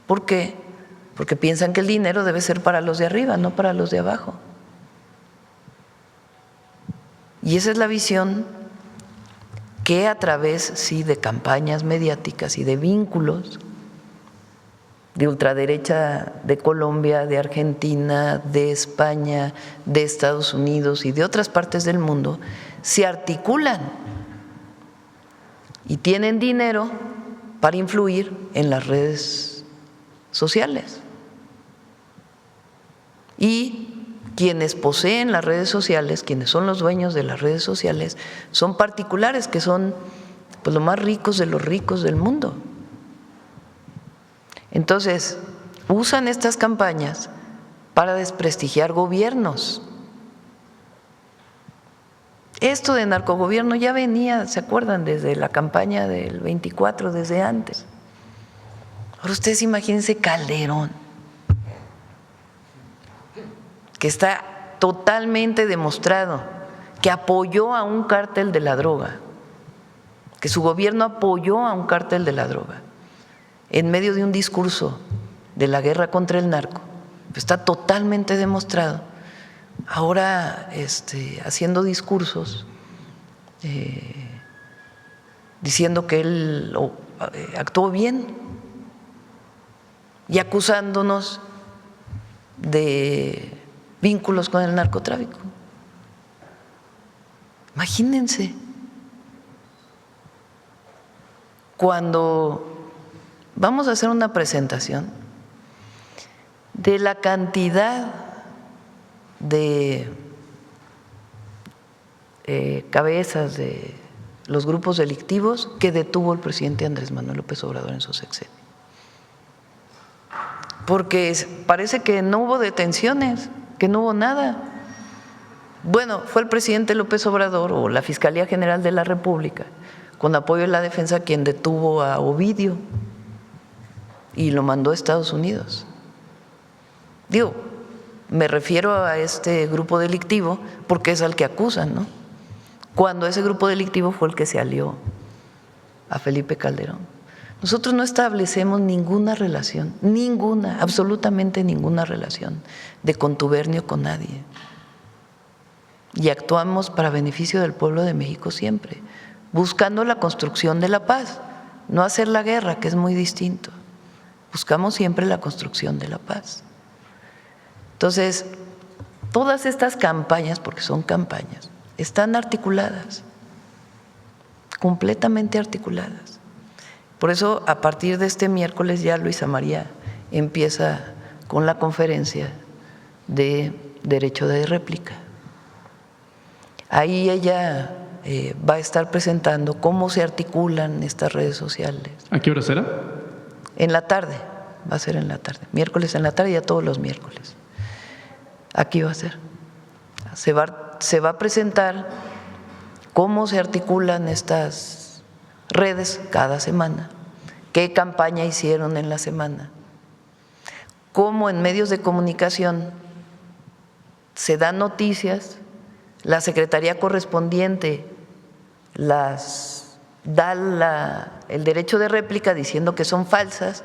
¿Por qué? Porque piensan que el dinero debe ser para los de arriba, no para los de abajo. Y esa es la visión que a través, sí, de campañas mediáticas y de vínculos de ultraderecha de Colombia, de Argentina, de España, de Estados Unidos y de otras partes del mundo, se articulan y tienen dinero para influir en las redes sociales. Y quienes poseen las redes sociales, quienes son los dueños de las redes sociales, son particulares que son pues, los más ricos de los ricos del mundo. Entonces, usan estas campañas para desprestigiar gobiernos. Esto de narcogobierno ya venía, ¿se acuerdan? Desde la campaña del 24, desde antes. Ahora ustedes imagínense Calderón, que está totalmente demostrado que apoyó a un cártel de la droga, que su gobierno apoyó a un cártel de la droga en medio de un discurso de la guerra contra el narco. Está totalmente demostrado. Ahora haciendo discursos diciendo que él actuó bien y acusándonos de vínculos con el narcotráfico. Imagínense, cuando vamos a hacer una presentación de la cantidad de cabezas de los grupos delictivos que detuvo el presidente Andrés Manuel López Obrador en su sexenio. Porque parece que no hubo detenciones, que no hubo nada. Bueno, fue el presidente López Obrador o la Fiscalía General de la República, con apoyo de la defensa, quien detuvo a Ovidio y lo mandó a Estados Unidos. Digo, me refiero a este grupo delictivo porque es al que acusan, ¿no? Cuando ese grupo delictivo fue el que se alió a Felipe Calderón. Nosotros no establecemos ninguna relación, ninguna, absolutamente ninguna relación de contubernio con nadie. Y actuamos para beneficio del pueblo de México siempre, buscando la construcción de la paz, no hacer la guerra, que es muy distinto. Buscamos siempre la construcción de la paz. Entonces, todas estas campañas, porque son campañas, están articuladas, completamente articuladas. Por eso, a partir de este miércoles ya Luisa María empieza con la conferencia de derecho de réplica. Ahí ella va a estar presentando cómo se articulan estas redes sociales. ¿A qué hora será? En la tarde, va a ser en la tarde, miércoles en la tarde, ya todos los miércoles. Aquí va a ser. Se va a presentar cómo se articulan estas redes cada semana, qué campaña hicieron en la semana, cómo en medios de comunicación se dan noticias, la secretaría correspondiente las da el derecho de réplica diciendo que son falsas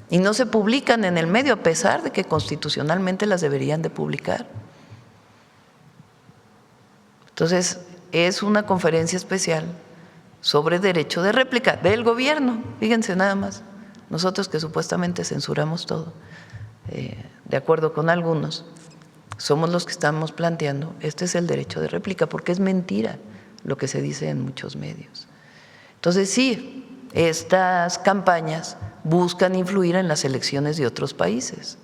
y no se publican en el medio a pesar de que constitucionalmente las deberían de publicar. Entonces, es una conferencia especial sobre derecho de réplica del gobierno, fíjense nada más, nosotros que supuestamente censuramos todo, de acuerdo con algunos, somos los que estamos planteando, este es el derecho de réplica, porque es mentira lo que se dice en muchos medios. Entonces sí, estas campañas buscan influir en las elecciones de otros países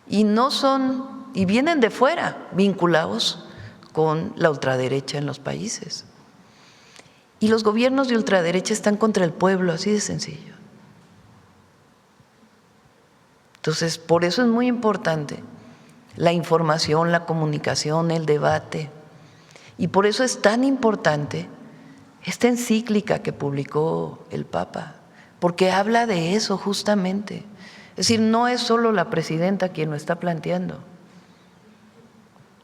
y no son y vienen de fuera, vinculados con la ultraderecha en los países. Y los gobiernos de ultraderecha están contra el pueblo, así de sencillo. Entonces, por eso es muy importante la información, la comunicación, el debate. Y por eso es tan importante esta encíclica que publicó el Papa, porque habla de eso justamente. Es decir, no es solo la presidenta quien lo está planteando.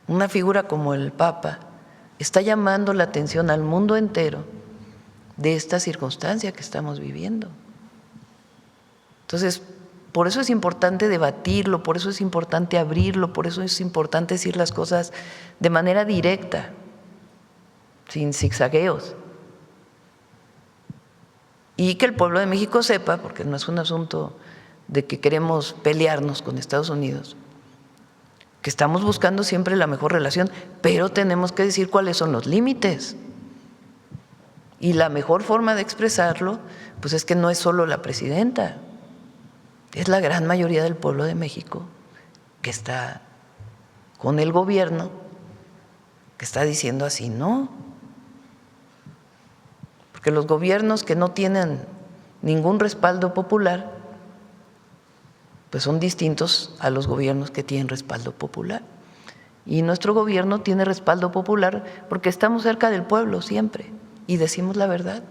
Una figura como el Papa está llamando la atención al mundo entero de esta circunstancia que estamos viviendo. Entonces, por eso es importante debatirlo, por eso es importante abrirlo, por eso es importante decir las cosas de manera directa, sin zigzagueos. Y que el pueblo de México sepa, porque no es un asunto de que queremos pelearnos con Estados Unidos, que estamos buscando siempre la mejor relación, pero tenemos que decir cuáles son los límites. Y la mejor forma de expresarlo, pues es que no es solo la presidenta, es la gran mayoría del pueblo de México que está con el gobierno, que está diciendo así, no. Porque los gobiernos que no tienen ningún respaldo popular, pues son distintos a los gobiernos que tienen respaldo popular. Y nuestro gobierno tiene respaldo popular porque estamos cerca del pueblo siempre y decimos la verdad.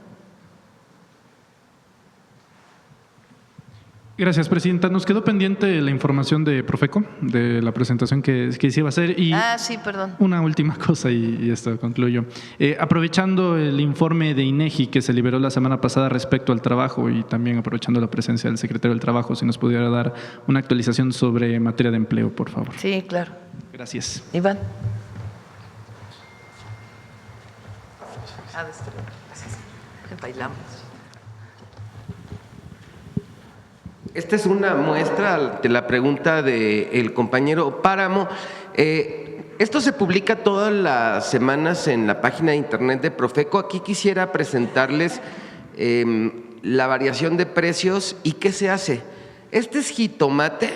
Gracias, presidenta. Nos quedó pendiente la información de Profeco, de la presentación que se iba a hacer. Y sí, perdón. una última cosa y esto concluyo. Aprovechando el informe de INEGI que se liberó la semana pasada respecto al trabajo y también aprovechando la presencia del secretario del Trabajo, si nos pudiera dar una actualización sobre materia de empleo, por favor. Sí, claro. Gracias. Iván. Bailamos. Esta es una muestra de la pregunta del compañero Páramo. Esto se publica todas las semanas en la página de internet de Profeco. Aquí quisiera presentarles la variación de precios y qué se hace. Este es jitomate.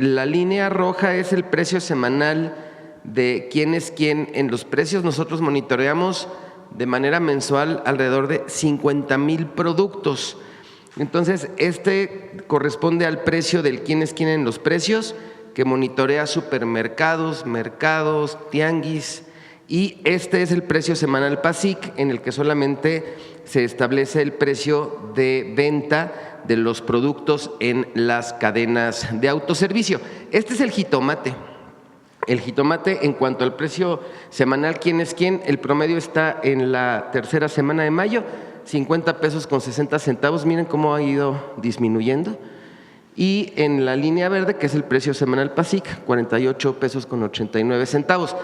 La línea roja es el precio semanal de quién es quién en los precios. Nosotros monitoreamos de manera mensual alrededor de 50,000 productos. Entonces, este corresponde al precio del quién es quién en los precios, que monitorea supermercados, mercados, tianguis, y este es el precio semanal PASIC, en el que solamente se establece el precio de venta de los productos en las cadenas de autoservicio. Este es el jitomate. El jitomate, en cuanto al precio semanal quién es quién, el promedio está en la tercera semana de mayo, 50 pesos con 60 centavos, miren cómo ha ido disminuyendo. Y en la línea verde, que es el precio semanal PASIC, 48 pesos con 89 centavos.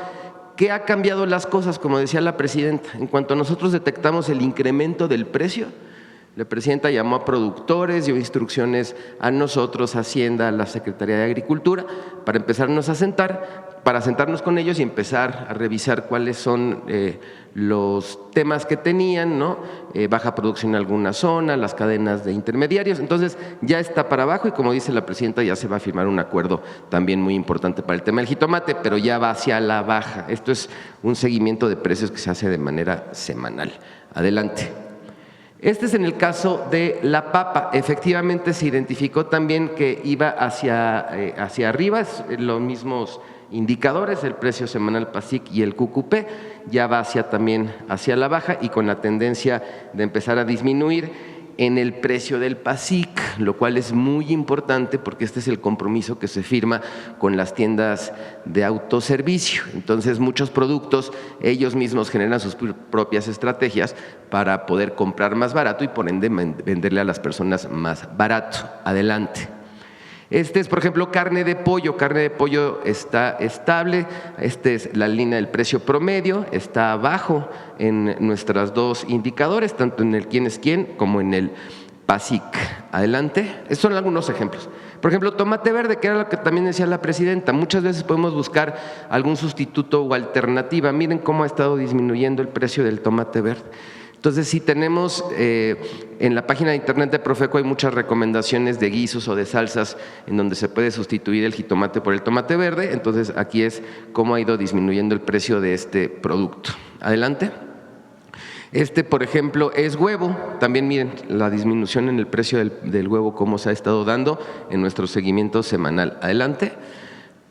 ¿Qué ha cambiado las cosas? Como decía la presidenta, en cuanto nosotros detectamos el incremento del precio, la presidenta llamó a productores, dio instrucciones a nosotros, a Hacienda, a la Secretaría de Agricultura, para empezarnos a sentar, para sentarnos con ellos y empezar a revisar cuáles son los temas que tenían, ¿no? Baja producción en alguna zona, las cadenas de intermediarios. Entonces ya está para abajo y, como dice la presidenta, ya se va a firmar un acuerdo también muy importante para el tema del jitomate, pero ya va hacia la baja. Esto es un seguimiento de precios que se hace de manera semanal. Adelante. Este es en el caso de la papa. Efectivamente se identificó también que iba hacia arriba, los mismos indicadores, el precio semanal PASIC y el QQP, ya va también hacia la baja y con la tendencia de empezar a disminuir en el precio del PASIC, lo cual es muy importante porque este es el compromiso que se firma con las tiendas de autoservicio. Entonces, muchos productos, ellos mismos generan sus propias estrategias para poder comprar más barato y por ende venderle a las personas más barato. Adelante. Este es, por ejemplo, carne de pollo está estable, esta es la línea del precio promedio, está abajo en nuestros dos indicadores, tanto en el quién es quién como en el PASIC. Adelante, estos son algunos ejemplos. Por ejemplo, tomate verde, que era lo que también decía la presidenta, muchas veces podemos buscar algún sustituto o alternativa. Miren cómo ha estado disminuyendo el precio del tomate verde. Entonces, si tenemos en la página de internet de Profeco hay muchas recomendaciones de guisos o de salsas en donde se puede sustituir el jitomate por el tomate verde. Entonces, aquí es cómo ha ido disminuyendo el precio de este producto. Adelante. Este, por ejemplo, es huevo. También miren la disminución en el precio del huevo, cómo se ha estado dando en nuestro seguimiento semanal. Adelante.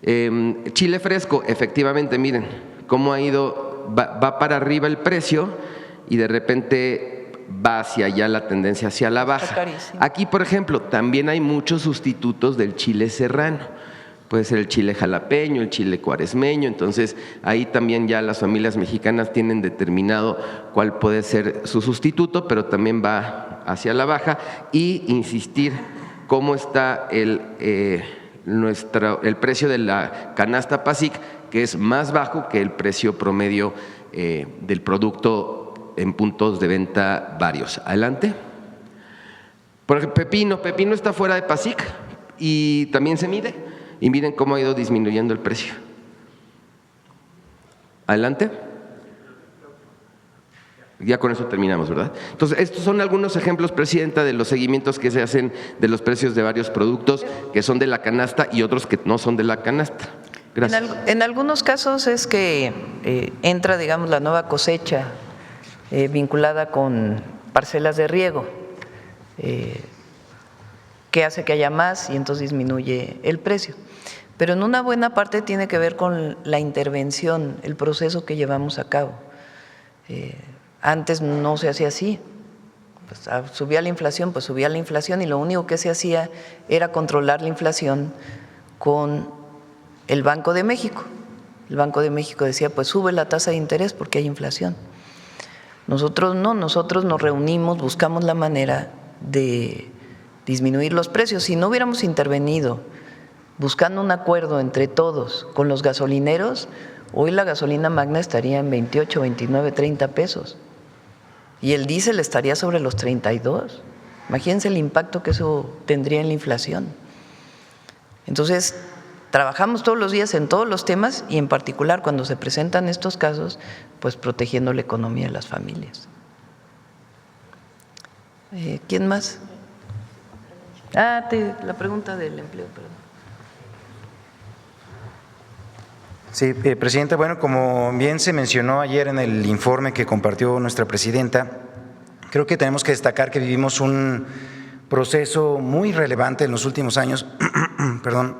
Chile fresco, efectivamente, miren cómo ha ido, va para arriba el precio y de repente va hacia allá la tendencia hacia la baja. Aquí, por ejemplo, también hay muchos sustitutos del chile serrano. Puede ser el chile jalapeño, el chile cuaresmeño, entonces ahí también ya las familias mexicanas tienen determinado cuál puede ser su sustituto, pero también va hacia la baja. Y insistir cómo está el precio de la canasta PASIC, que es más bajo que el precio promedio del producto en puntos de venta varios. Adelante. Por ejemplo, pepino está fuera de PASIC y también se mide. Y miren cómo ha ido disminuyendo el precio. Adelante. Ya con eso terminamos, ¿verdad? Entonces, estos son algunos ejemplos, Presidenta, de los seguimientos que se hacen de los precios de varios productos que son de la canasta y otros que no son de la canasta. Gracias. En algunos casos es que entra, digamos, la nueva cosecha vinculada con parcelas de riego, que hace que haya más y entonces disminuye el precio. Pero en una buena parte tiene que ver con la intervención, el proceso que llevamos a cabo. Antes no se hacía así. Pues subía la inflación, pues subía la inflación y lo único que se hacía era controlar la inflación con el Banco de México. El Banco de México decía, pues sube la tasa de interés porque hay inflación. Nosotros no, nosotros nos reunimos, buscamos la manera de disminuir los precios. Si no hubiéramos intervenido buscando un acuerdo entre todos con los gasolineros, hoy la gasolina magna estaría en 28, 29, 30 pesos y el diésel estaría sobre los 32. Imagínense el impacto que eso tendría en la inflación. Entonces, trabajamos todos los días en todos los temas y en particular cuando se presentan estos casos, pues protegiendo la economía de las familias. ¿Quién más? La pregunta del empleo, perdón. Sí, Presidenta, bueno, como bien se mencionó ayer en el informe que compartió nuestra Presidenta, creo que tenemos que destacar que vivimos un proceso muy relevante en los últimos años, perdón,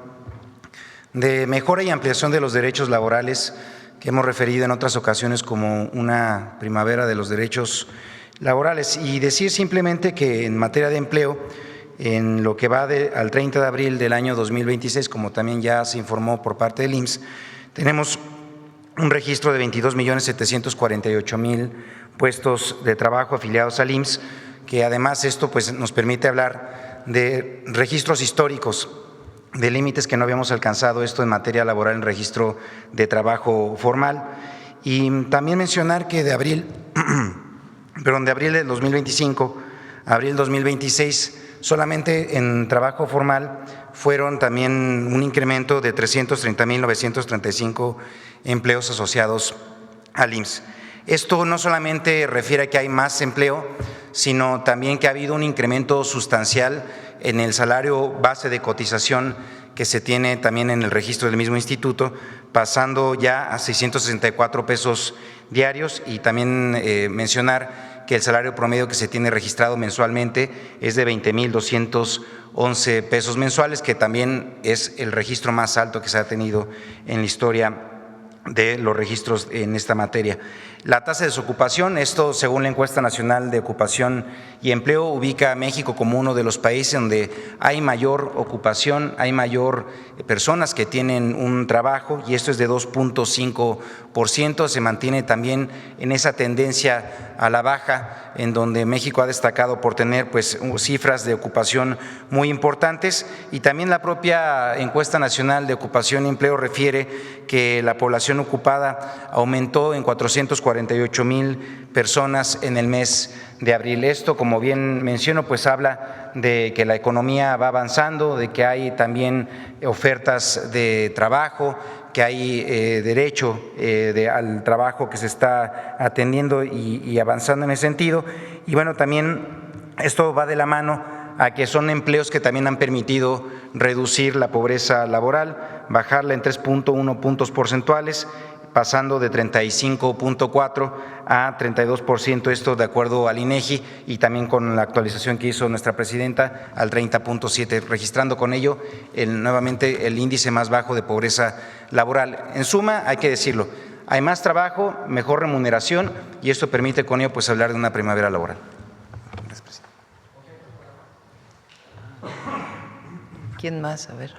de mejora y ampliación de los derechos laborales que hemos referido en otras ocasiones como una primavera de los derechos laborales. Y decir simplemente que en materia de empleo, en lo que va al 30 de abril del año 2026, como también ya se informó por parte del IMSS, tenemos un registro de 22.748.000 puestos de trabajo afiliados al IMSS, que además esto pues nos permite hablar de registros históricos, de límites que no habíamos alcanzado esto en materia laboral en registro de trabajo formal. Y también mencionar que de abril del 2025 a abril 2026, solamente en trabajo formal fueron también un incremento de 330.935 empleos asociados al IMSS. Esto no solamente refiere a que hay más empleo, sino también que ha habido un incremento sustancial en el salario base de cotización que se tiene también en el registro del mismo instituto, pasando ya a 664 pesos diarios, y también mencionar que el salario promedio que se tiene registrado mensualmente es de 20.211 pesos mensuales, que también es el registro más alto que se ha tenido en la historia de los registros en esta materia. La tasa de desocupación, esto según la encuesta nacional de ocupación y empleo, ubica a México como uno de los países donde hay mayor ocupación, hay mayor personas que tienen un trabajo, y esto es de 2.5%, se mantiene también en esa tendencia a la baja, en donde México ha destacado por tener pues cifras de ocupación muy importantes. Y también la propia encuesta nacional de ocupación y empleo refiere que la población ocupada aumentó en 448.000 personas en el mes de abril. Esto, como bien menciono, pues habla de que la economía va avanzando, de que hay también ofertas de trabajo, que hay derecho al trabajo que se está atendiendo y avanzando en ese sentido. Y bueno, también esto va de la mano a que son empleos que también han permitido reducir la pobreza laboral, bajarla en 3.1 puntos porcentuales, pasando de 35.4 a 32%, esto de acuerdo al INEGI, y también con la actualización que hizo nuestra presidenta al 30.7, registrando con ello nuevamente el índice más bajo de pobreza laboral. En suma, hay que decirlo, hay más trabajo, mejor remuneración, y esto permite con ello pues hablar de una primavera laboral. ¿Quién más? A ver.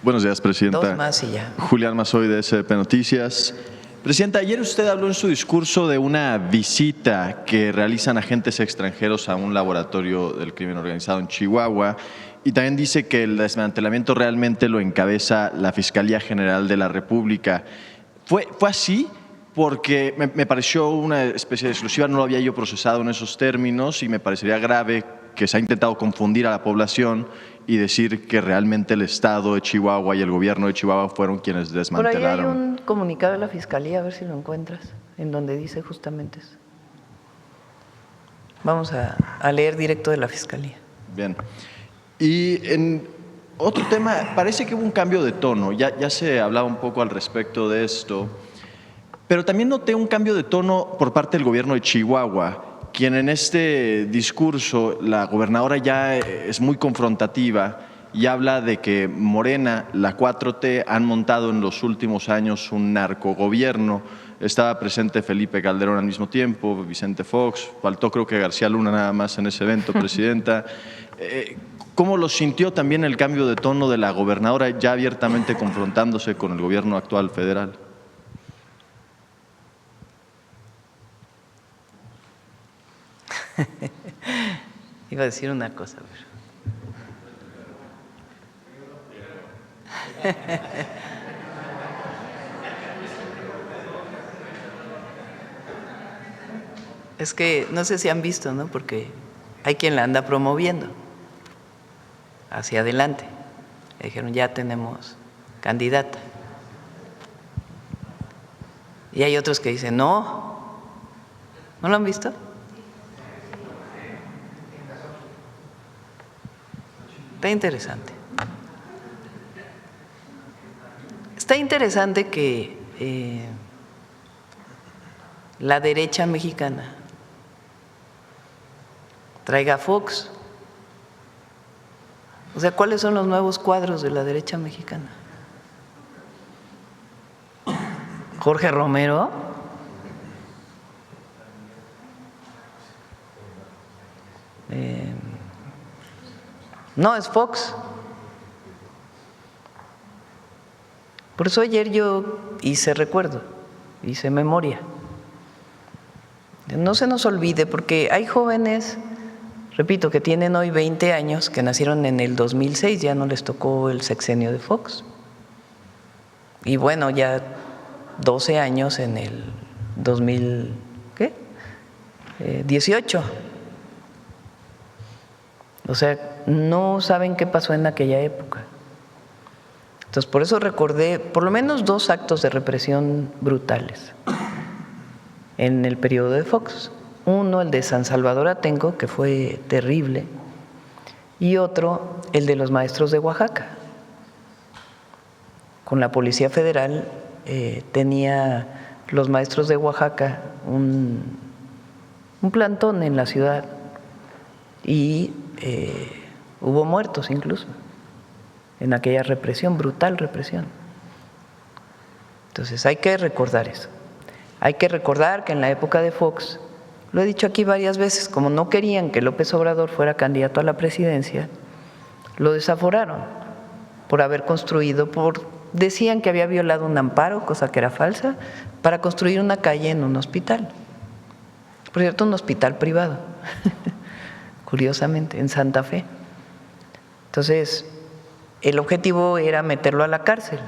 Buenos días, Presidenta. Dos más y ya. Julián Mazoy, de SDP Noticias. Presidenta, ayer usted habló en su discurso de una visita que realizan agentes extranjeros a un laboratorio del crimen organizado en Chihuahua, y también dice que el desmantelamiento realmente lo encabeza la Fiscalía General de la República. ¿Fue así? Porque me pareció una especie de exclusiva, no lo había yo procesado en esos términos, y me parecería grave que se ha intentado confundir a la población y decir que realmente el Estado de Chihuahua y el gobierno de Chihuahua fueron quienes desmantelaron. Por ahí hay un comunicado de la Fiscalía, a ver si lo encuentras, en donde dice justamente eso. Vamos a leer directo de la Fiscalía. Bien. Y en otro tema, parece que hubo un cambio de tono, ya se hablaba un poco al respecto de esto, pero también noté un cambio de tono por parte del gobierno de Chihuahua, quien en este discurso, la gobernadora ya es muy confrontativa y habla de que Morena, la 4T, han montado en los últimos años un narcogobierno. Estaba presente Felipe Calderón al mismo tiempo, Vicente Fox, faltó creo que García Luna nada más en ese evento, Presidenta. ¿Cómo lo sintió también el cambio de tono de la gobernadora ya abiertamente confrontándose con el gobierno actual federal? Iba a decir una cosa, pero… Es que no sé si han visto, ¿no? Porque hay quien la anda promoviendo hacia adelante. Le dijeron, ya tenemos candidata. Y hay otros que dicen, no. ¿No lo han visto? Está interesante. Está interesante que la derecha mexicana traiga a Fox. O sea, ¿cuáles son los nuevos cuadros de la derecha mexicana? Jorge Romero. No, es Fox. Por eso ayer yo hice recuerdo, hice memoria. No se nos olvide, porque hay jóvenes, repito, que tienen hoy 20 años, que nacieron en el 2006, ya no les tocó el sexenio de Fox. Y bueno, ya 12 años en el 2018. O sea, no saben qué pasó en aquella época. Entonces, por eso recordé por lo menos 2 actos de represión brutales en el periodo de Fox. Uno, el de San Salvador Atenco, que fue terrible, y otro, el de los maestros de Oaxaca. Con la Policía Federal tenía los maestros de Oaxaca un plantón en la ciudad y hubo muertos incluso en aquella represión, brutal represión. Entonces hay que recordar eso. Hay que recordar que en la época de Fox, lo he dicho aquí varias veces, como no querían que López Obrador fuera candidato a la presidencia, lo desaforaron por haber construido, decían que había violado un amparo, cosa que era falsa, para construir una calle en un hospital. Por cierto, un hospital privado, curiosamente, en Santa Fe. Entonces, el objetivo era meterlo a la cárcel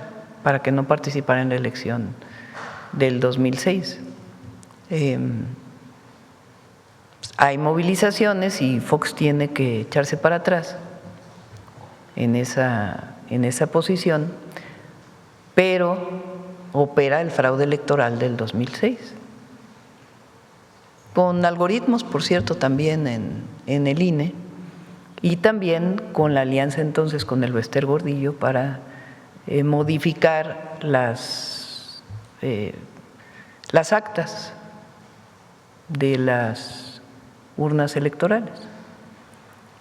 para que no participara en la elección del 2006. Hay movilizaciones y Fox tiene que echarse para atrás en esa posición, pero opera el fraude electoral del 2006. Con algoritmos, por cierto, también en el INE, y también con la alianza entonces con el Bester Gordillo para modificar las actas de las urnas electorales.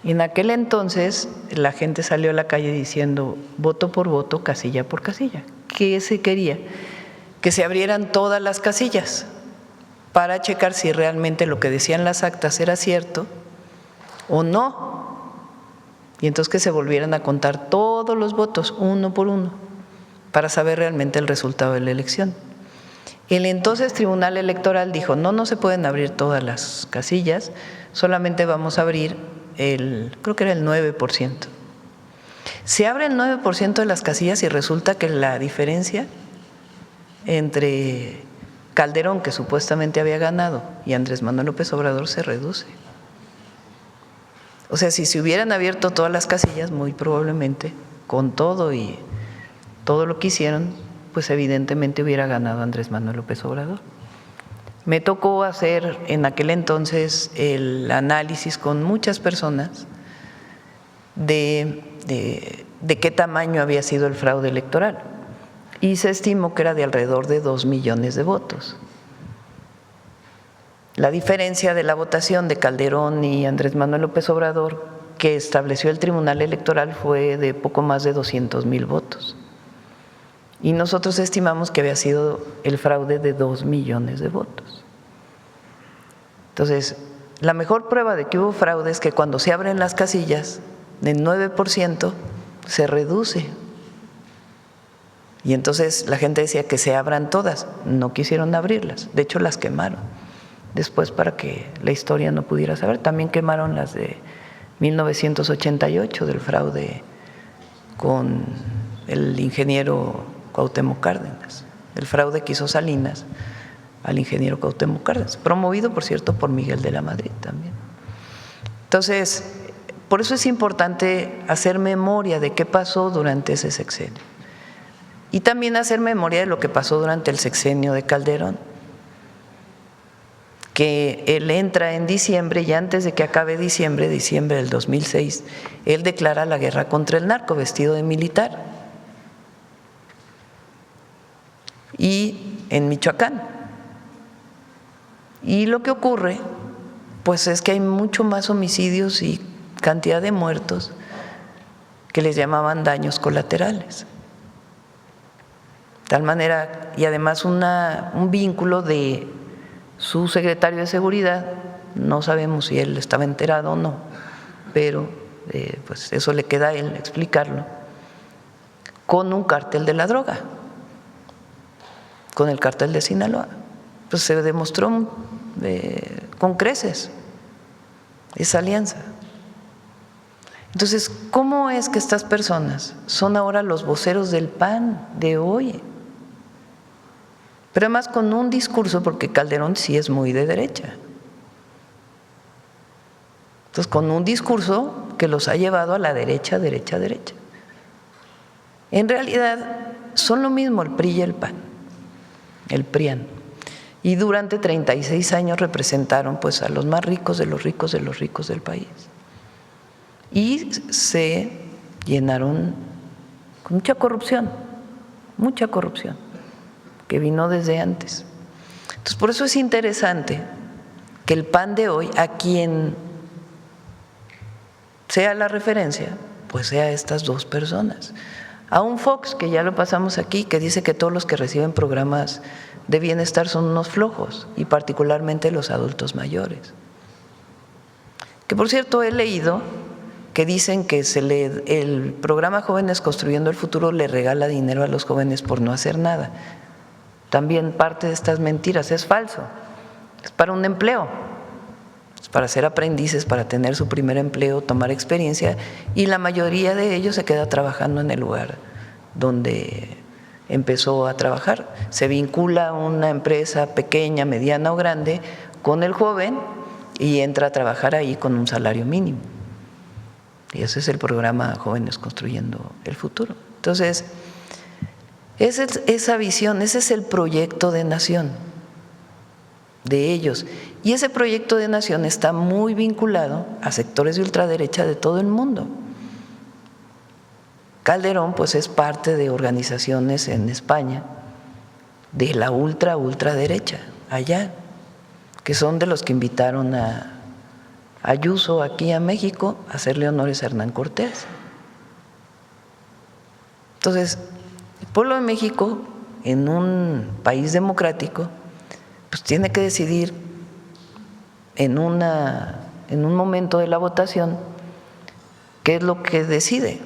En aquel entonces la gente salió a la calle diciendo voto por voto, casilla por casilla. ¿Qué se quería? Que se abrieran todas las casillas para checar si realmente lo que decían las actas era cierto o no. Y entonces que se volvieran a contar todos los votos, uno por uno, para saber realmente el resultado de la elección. El entonces Tribunal Electoral dijo, no se pueden abrir todas las casillas, solamente vamos a abrir creo que era el 9%. Se abre el 9% de las casillas y resulta que la diferencia entre Calderón, que supuestamente había ganado, y Andrés Manuel López Obrador se reduce. O sea, si se hubieran abierto todas las casillas, muy probablemente, con todo y todo lo que hicieron, pues evidentemente hubiera ganado Andrés Manuel López Obrador. Me tocó hacer en aquel entonces el análisis con muchas personas de qué tamaño había sido el fraude electoral y se estimó que era de alrededor de 2 millones de votos. La diferencia de la votación de Calderón y Andrés Manuel López Obrador que estableció el Tribunal Electoral fue de poco más de 200,000 votos. Y nosotros estimamos que había sido el fraude de 2 millones de votos. Entonces, la mejor prueba de que hubo fraude es que cuando se abren las casillas, del 9% se reduce. Y entonces la gente decía que se abran todas, no quisieron abrirlas, de hecho las quemaron. Después, para que la historia no pudiera saber, también quemaron las de 1988 del fraude con el ingeniero Cuauhtémoc Cárdenas, el fraude que hizo Salinas al ingeniero Cuauhtémoc Cárdenas, promovido, por cierto, por Miguel de la Madrid también. Entonces, por eso es importante hacer memoria de qué pasó durante ese sexenio y también hacer memoria de lo que pasó durante el sexenio de Calderón, que él entra en diciembre y antes de que acabe diciembre del 2006, él declara la guerra contra el narco vestido de militar. Y en Michoacán. Y lo que ocurre, pues es que hay mucho más homicidios y cantidad de muertos que les llamaban daños colaterales. De tal manera, y además un vínculo de su secretario de Seguridad, no sabemos si él estaba enterado o no, pero pues eso le queda a él explicarlo, con un cártel de la droga, con el cártel de Sinaloa. Pues se demostró con creces esa alianza. Entonces, ¿cómo es que estas personas son ahora los voceros del PAN de hoy? Pero además con un discurso, porque Calderón sí es muy de derecha. Entonces, con un discurso que los ha llevado a la derecha, derecha, derecha. En realidad, son lo mismo el PRI y el PAN, el PRIAN. Y durante 36 años representaron pues a los más ricos de los ricos de los ricos del país. Y se llenaron con mucha corrupción, que vino desde antes. Entonces, por eso es interesante que el PAN de hoy, a quien sea la referencia, pues sea estas dos personas. A un Fox, que ya lo pasamos aquí, que dice que todos los que reciben programas de bienestar son unos flojos, y particularmente los adultos mayores. Que por cierto he leído que dicen que el programa Jóvenes Construyendo el Futuro le regala dinero a los jóvenes por no hacer nada. También parte de estas mentiras es falso, es para un empleo, es para ser aprendices, para tener su primer empleo, tomar experiencia, y la mayoría de ellos se queda trabajando en el lugar donde empezó a trabajar. Se vincula una empresa pequeña, mediana o grande con el joven y entra a trabajar ahí con un salario mínimo. Y ese es el programa Jóvenes Construyendo el Futuro. Entonces, esa visión, ese es el proyecto de nación de ellos. Y ese proyecto de nación está muy vinculado a sectores de ultraderecha de todo el mundo. Calderón pues es parte de organizaciones en España de la ultraderecha allá, que son de los que invitaron a Ayuso aquí a México a hacerle honores a Hernán Cortés. Entonces, el pueblo de México, en un país democrático, pues tiene que decidir en un momento de la votación qué es lo que decide,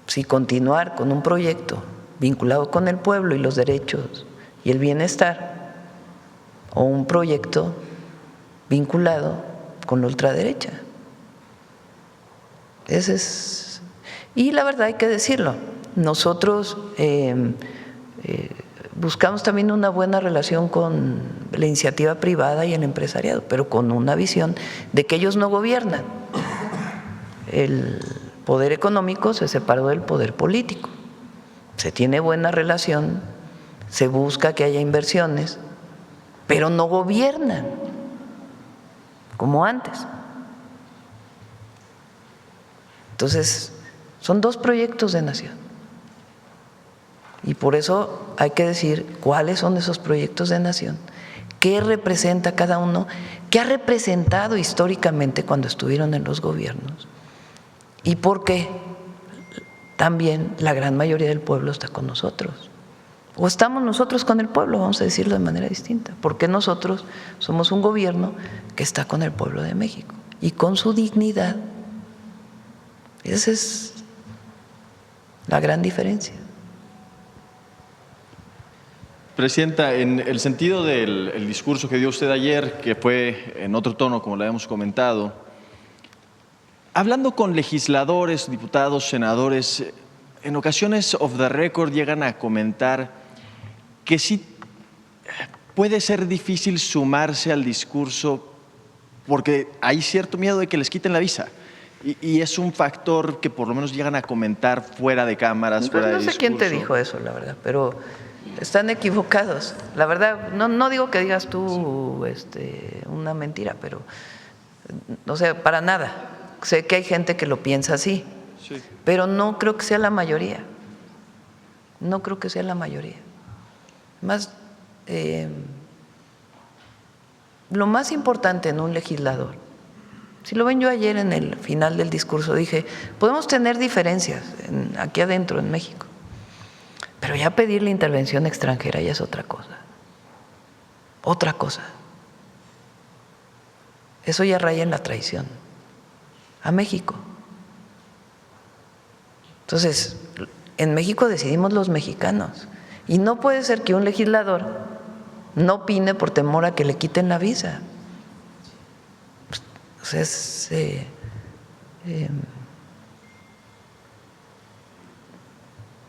si continuar con un proyecto vinculado con el pueblo y los derechos y el bienestar, o un proyecto vinculado con la ultraderecha. Y la verdad hay que decirlo, nosotros buscamos también una buena relación con la iniciativa privada y el empresariado, pero con una visión de que ellos no gobiernan. El poder económico se separó del poder político. Se tiene buena relación, se busca que haya inversiones, pero no gobiernan como antes. Entonces, son dos proyectos de nación. Y por eso hay que decir cuáles son esos proyectos de nación, qué representa cada uno, qué ha representado históricamente cuando estuvieron en los gobiernos y por qué también la gran mayoría del pueblo está con nosotros. O estamos nosotros con el pueblo, vamos a decirlo de manera distinta, porque nosotros somos un gobierno que está con el pueblo de México y con su dignidad. Esa es la gran diferencia. Presidenta, en el sentido del discurso que dio usted ayer, que fue en otro tono, como lo habíamos comentado, hablando con legisladores, diputados, senadores, en ocasiones off the record llegan a comentar que sí puede ser difícil sumarse al discurso porque hay cierto miedo de que les quiten la visa. Y es un factor que por lo menos llegan a comentar fuera de cámaras, fuera de discurso. No sé quién te dijo eso, la verdad, pero están equivocados. La verdad, no digo que digas tú una mentira, pero no sé, para nada. Sé que hay gente que lo piensa así, sí, pero no creo que sea la mayoría. No creo que sea la mayoría. Más, lo más importante en un legislador, si lo ven, yo ayer en el final del discurso dije, podemos tener diferencias aquí adentro en México, pero ya pedir la intervención extranjera ya es otra cosa. Otra cosa. Eso ya raya en la traición a México. Entonces, en México decidimos los mexicanos y no puede ser que un legislador no opine por temor a que le quiten la visa. Entonces,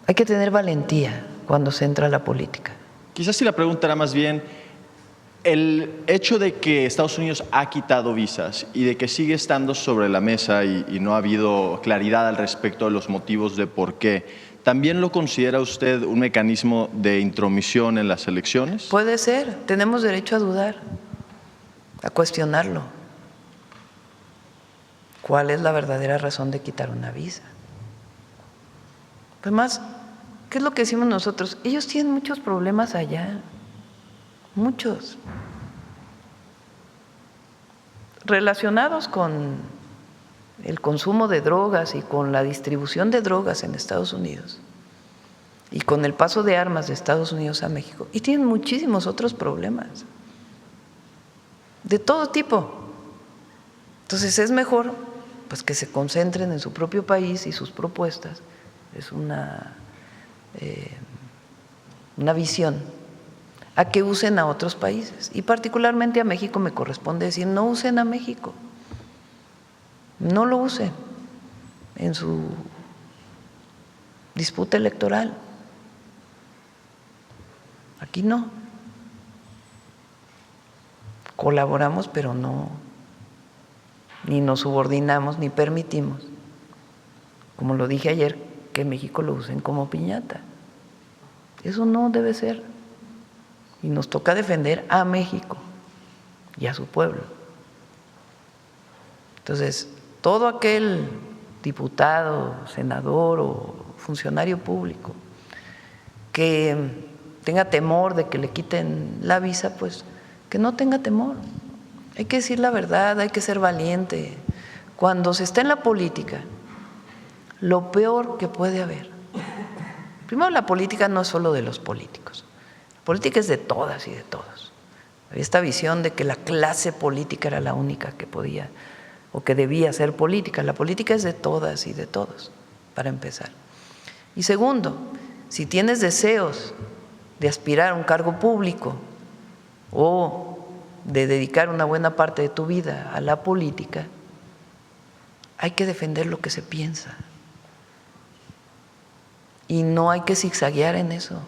hay que tener valentía cuando se entra a la política. Quizás si la pregunta era más bien, el hecho de que Estados Unidos ha quitado visas y de que sigue estando sobre la mesa y no ha habido claridad al respecto de los motivos de por qué, ¿también lo considera usted un mecanismo de intromisión en las elecciones? Puede ser, tenemos derecho a dudar, a cuestionarlo. ¿Cuál es la verdadera razón de quitar una visa? Pues más, ¿qué es lo que decimos nosotros? Ellos tienen muchos problemas allá, muchos, relacionados con el consumo de drogas y con la distribución de drogas en Estados Unidos y con el paso de armas de Estados Unidos a México. Y tienen muchísimos otros problemas, de todo tipo. Entonces es mejor pues que se concentren en su propio país y sus propuestas. Es una visión a que usen a otros países. Y particularmente a México me corresponde decir, no usen a México. No lo usen en su disputa electoral. Aquí no. Colaboramos, pero no, ni nos subordinamos, ni permitimos, como lo dije ayer, que México lo usen como piñata. Eso no debe ser. Y nos toca defender a México y a su pueblo. Entonces, todo aquel diputado, senador o funcionario público que tenga temor de que le quiten la visa, pues que no tenga temor. Hay que decir la verdad, hay que ser valiente. Cuando se está en la política, lo peor que puede haber, primero, la política no es solo de los políticos, la política es de todas y de todos. Había esta visión de que la clase política era la única que podía o que debía hacer política. La política es de todas y de todos, para empezar. Y segundo, si tienes deseos de aspirar a un cargo público o de dedicar una buena parte de tu vida a la política, hay que defender lo que se piensa. Y no hay que zigzaguear en eso.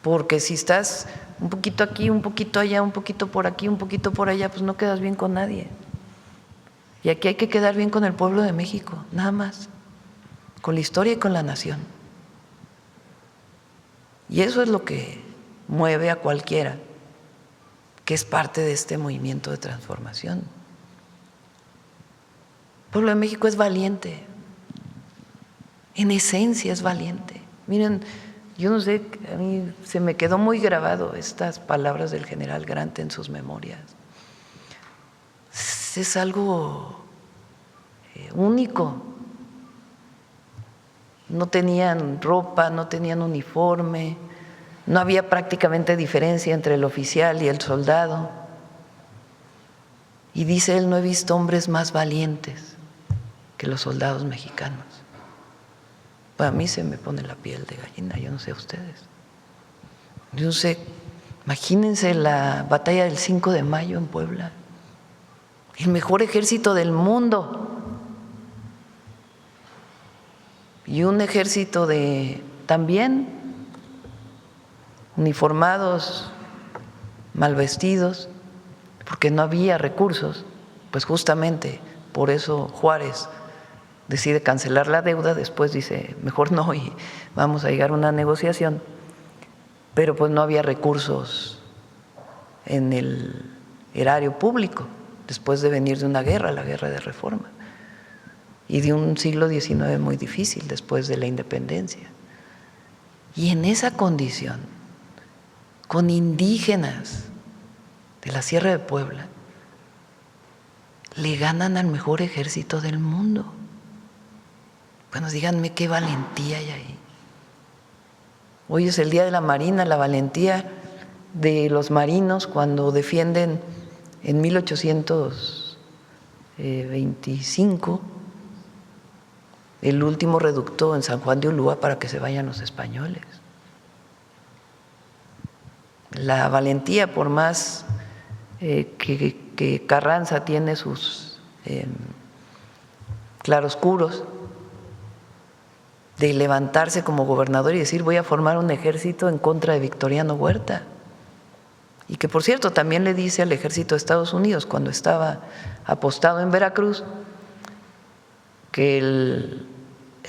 Porque si estás un poquito aquí, un poquito allá, un poquito por aquí, un poquito por allá, pues no quedas bien con nadie. Y aquí hay que quedar bien con el pueblo de México, nada más, con la historia y con la nación. Y eso es lo que mueve a cualquiera que es parte de este movimiento de transformación. El pueblo de México es valiente, en esencia es valiente. Miren, yo no sé, a mí se me quedó muy grabado estas palabras del general Grant en sus memorias. Es algo único. No tenían ropa, no tenían uniforme, no había prácticamente diferencia entre el oficial y el soldado. Y dice él, no he visto hombres más valientes que los soldados mexicanos. Pues a mí se me pone la piel de gallina, yo no sé a ustedes. Yo no sé, imagínense la batalla del 5 de mayo en Puebla, el mejor ejército del mundo. Y un ejército de también uniformados, mal vestidos, porque no había recursos, pues justamente por eso Juárez decide cancelar la deuda, después dice, mejor no, y vamos a llegar a una negociación, pero pues no había recursos en el erario público, después de venir de una guerra, la guerra de Reforma, y de un siglo XIX muy difícil después de la independencia. Y en esa condición, con indígenas de la Sierra de Puebla, le ganan al mejor ejército del mundo. Bueno, díganme qué valentía hay ahí. Hoy es el Día de la Marina, la valentía de los marinos cuando defienden en 1825 el último reducto en San Juan de Ulúa para que se vayan los españoles. La valentía, por más que Carranza tiene sus claroscuros, de levantarse como gobernador y decir voy a formar un ejército en contra de Victoriano Huerta. Y que por cierto también le dice al ejército de Estados Unidos cuando estaba apostado en Veracruz que el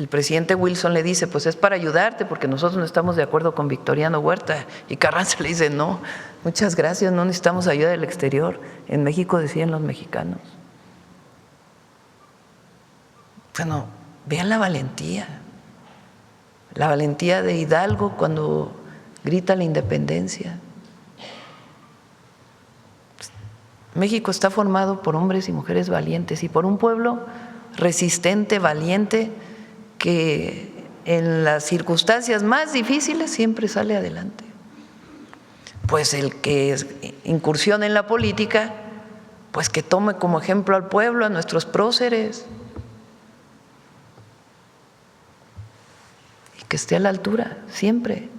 presidente Wilson le dice pues es para ayudarte porque nosotros no estamos de acuerdo con Victoriano Huerta, y Carranza le dice no, muchas gracias, no necesitamos ayuda del exterior, en México decían los mexicanos. Bueno, vean la valentía de Hidalgo cuando grita la independencia. México está formado por hombres y mujeres valientes y por un pueblo resistente, valiente, que en las circunstancias más difíciles siempre sale adelante. Pues el que incursione en la política, pues que tome como ejemplo al pueblo, a nuestros próceres, y que esté a la altura, siempre.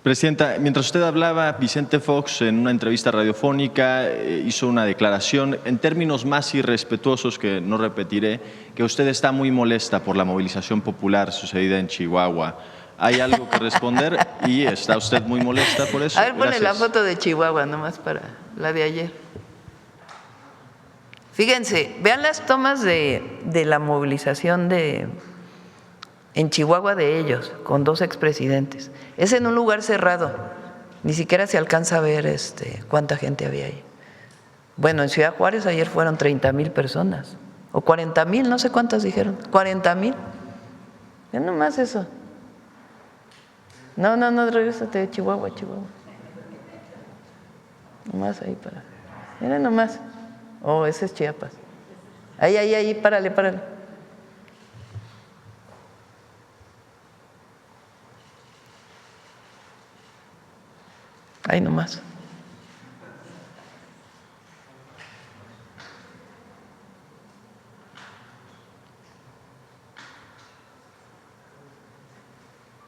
Presidenta, mientras usted hablaba, Vicente Fox en una entrevista radiofónica hizo una declaración en términos más irrespetuosos que no repetiré, que usted está muy molesta por la movilización popular sucedida en Chihuahua. ¿Hay algo que responder? ¿Y está usted muy molesta por eso? A ver, ponle la Gracias. foto de Chihuahua nomás para la de ayer. Fíjense, vean las tomas de la movilización en Chihuahua de ellos, con 2 expresidentes. Es en un lugar cerrado, ni siquiera se alcanza a ver cuánta gente había ahí. Bueno, en Ciudad Juárez ayer fueron 30,000 personas, o 40,000, no sé cuántas dijeron, 40,000. Vean nomás eso. No, regrésate de Chihuahua. Nomás ahí para. Miren nomás. Oh, ese es Chiapas. Ahí, párale. Ahí nomás.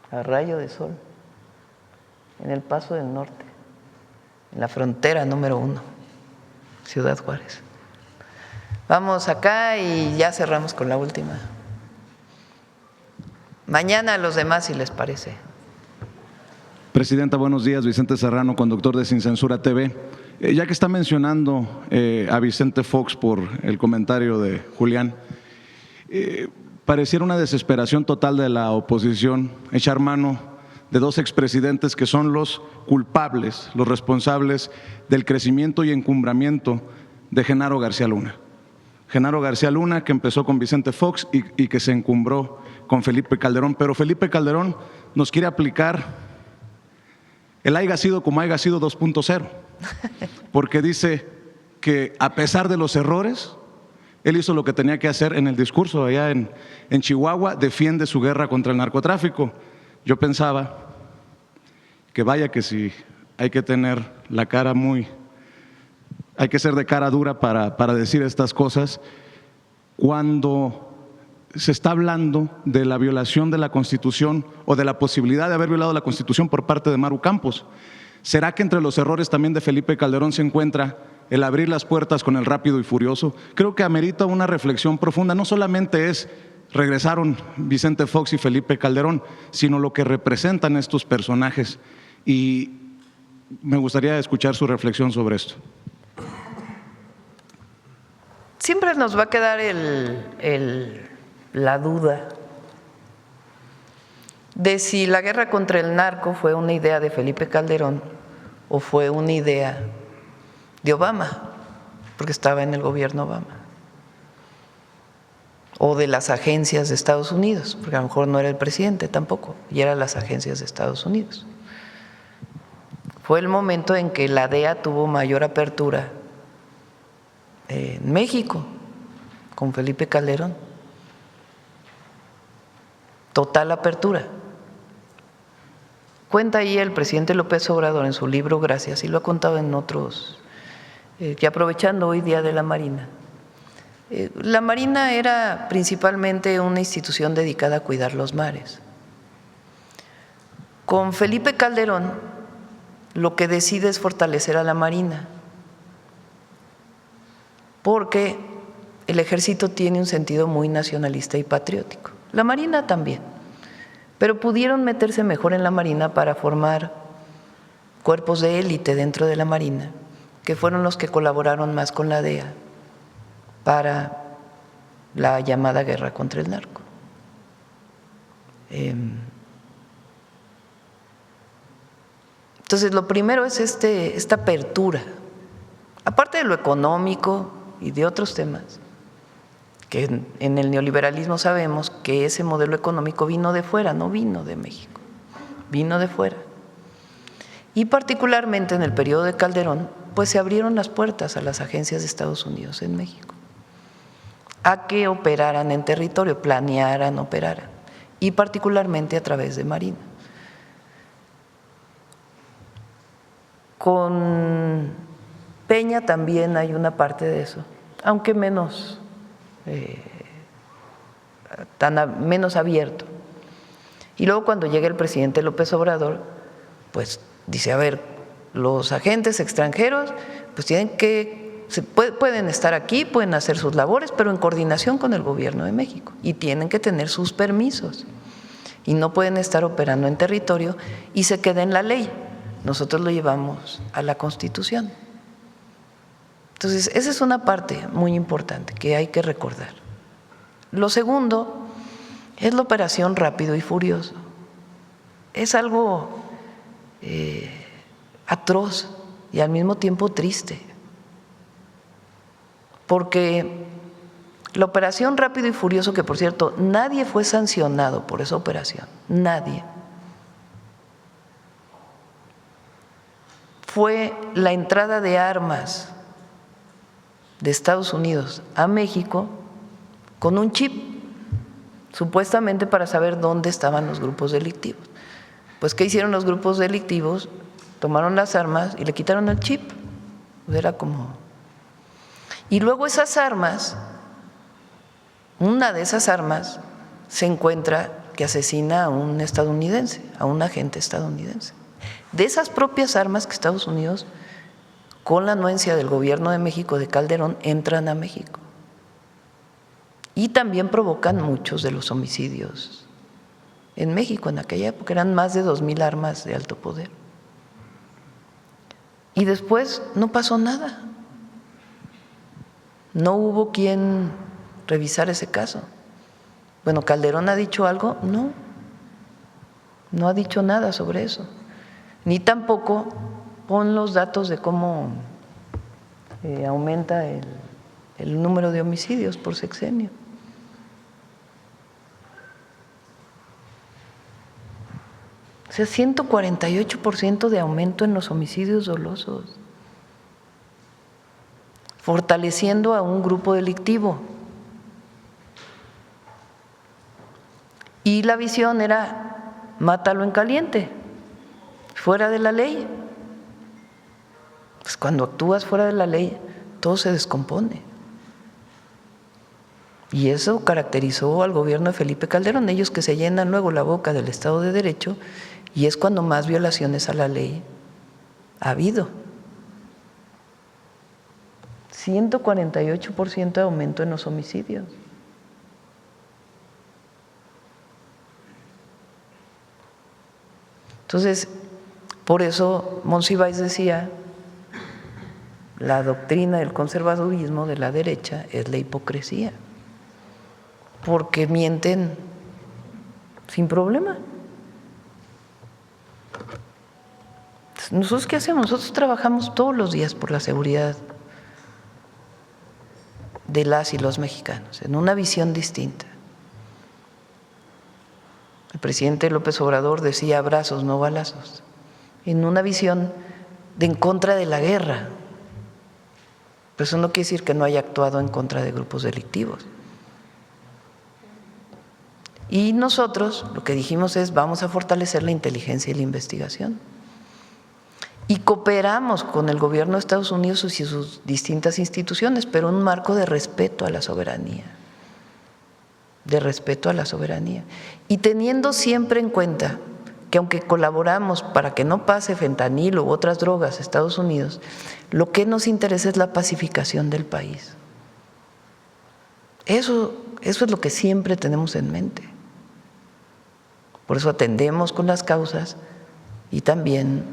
A rayo de sol, en el Paso del Norte, en la frontera número 1, Ciudad Juárez. Vamos acá y ya cerramos con la última. Mañana a los demás, si les parece. Presidenta, buenos días. Vicente Serrano, conductor de Sin Censura TV. Ya que está mencionando a Vicente Fox por el comentario de Julián, pareciera una desesperación total de la oposición echar mano de 2 expresidentes que son los culpables, los responsables del crecimiento y encumbramiento de Genaro García Luna. Genaro García Luna, que empezó con Vicente Fox y que se encumbró con Felipe Calderón. Pero Felipe Calderón nos quiere aplicar el haya sido como haya sido 2.0, porque dice que a pesar de los errores, él hizo lo que tenía que hacer en el discurso allá en Chihuahua, defiende su guerra contra el narcotráfico. Yo pensaba que vaya que si hay que tener la cara hay que ser de cara dura para decir estas cosas, cuando se está hablando de la violación de la Constitución o de la posibilidad de haber violado la Constitución por parte de Maru Campos. ¿Será que entre los errores también de Felipe Calderón se encuentra el abrir las puertas con el Rápido y Furioso? Creo que amerita una reflexión profunda. No solamente regresaron Vicente Fox y Felipe Calderón, sino lo que representan estos personajes. Y me gustaría escuchar su reflexión sobre esto. Siempre nos va a quedar la duda de si la guerra contra el narco fue una idea de Felipe Calderón o fue una idea de Obama, porque estaba en el gobierno Obama, o de las agencias de Estados Unidos, porque a lo mejor no era el presidente tampoco, y eran las agencias de Estados Unidos. Fue el momento en que la DEA tuvo mayor apertura en México, con Felipe Calderón. Total apertura. Cuenta ahí el presidente López Obrador en su libro Gracias, y lo ha contado en otros, que aprovechando hoy Día de la Marina. La Marina era principalmente una institución dedicada a cuidar los mares. Con Felipe Calderón, lo que decide es fortalecer a la Marina, porque el ejército tiene un sentido muy nacionalista y patriótico. La Marina también, pero pudieron meterse mejor en la Marina para formar cuerpos de élite dentro de la Marina, que fueron los que colaboraron más con la DEA para la llamada guerra contra el narco. Entonces, lo primero es esta apertura, aparte de lo económico y de otros temas, que en el neoliberalismo sabemos que ese modelo económico vino de fuera, no vino de México, vino de fuera. Y particularmente en el periodo de Calderón, pues se abrieron las puertas a las agencias de Estados Unidos en México, a que operaran en territorio, planearan, operaran, y particularmente a través de Marina. Con Peña también hay una parte de eso, aunque menos abierto. Y luego cuando llega el presidente López Obrador, pues dice, a ver, los agentes extranjeros pues pueden estar aquí, pueden hacer sus labores, pero en coordinación con el gobierno de México, y tienen que tener sus permisos y no pueden estar operando en territorio y se queda en la ley. Nosotros lo llevamos a la Constitución. Entonces, esa es una parte muy importante que hay que recordar. Lo segundo es la operación Rápido y Furioso. Es algo atroz y al mismo tiempo triste, porque la operación Rápido y Furioso, que por cierto nadie fue sancionado por esa operación, nadie, fue la entrada de armas de Estados Unidos a México con un chip, supuestamente para saber dónde estaban los grupos delictivos. Pues, ¿qué hicieron los grupos delictivos? Tomaron las armas y le quitaron el chip. Era como… Y luego esas armas, una de esas armas se encuentra que asesina a un estadounidense, a un agente estadounidense. De esas propias armas que Estados Unidos, con la anuencia del gobierno de México, de Calderón, entran a México. Y también provocan muchos de los homicidios en México en aquella época. Eran más de 2,000 armas de alto poder. Y después no pasó nada. No hubo quien revisar ese caso. Bueno, ¿Calderón ha dicho algo? No, no ha dicho nada sobre eso. Ni tampoco pon los datos de cómo aumenta el número de homicidios por sexenio. O sea, 148% de aumento en los homicidios dolosos, fortaleciendo a un grupo delictivo. Y la visión era, mátalo en caliente, fuera de la ley. Pues cuando actúas fuera de la ley, todo se descompone. Y eso caracterizó al gobierno de Felipe Calderón, ellos que se llenan luego la boca del Estado de Derecho, y es cuando más violaciones a la ley ha habido. 148% de aumento en los homicidios. Entonces, por eso Monsiváis decía, la doctrina del conservadurismo de la derecha es la hipocresía, porque mienten sin problema. ¿Nosotros qué hacemos? Nosotros trabajamos todos los días por la seguridad de las y los mexicanos, en una visión distinta. El presidente López Obrador decía abrazos, no balazos, en una visión de en contra de la guerra. Pero eso no quiere decir que no haya actuado en contra de grupos delictivos. Y nosotros lo que dijimos es, vamos a fortalecer la inteligencia y la investigación. Y cooperamos con el gobierno de Estados Unidos y sus distintas instituciones, pero en un marco de respeto a la soberanía. De respeto a la soberanía. Y teniendo siempre en cuenta que aunque colaboramos para que no pase fentanilo u otras drogas a Estados Unidos, lo que nos interesa es la pacificación del país. Eso es lo que siempre tenemos en mente. Por eso atendemos con las causas y también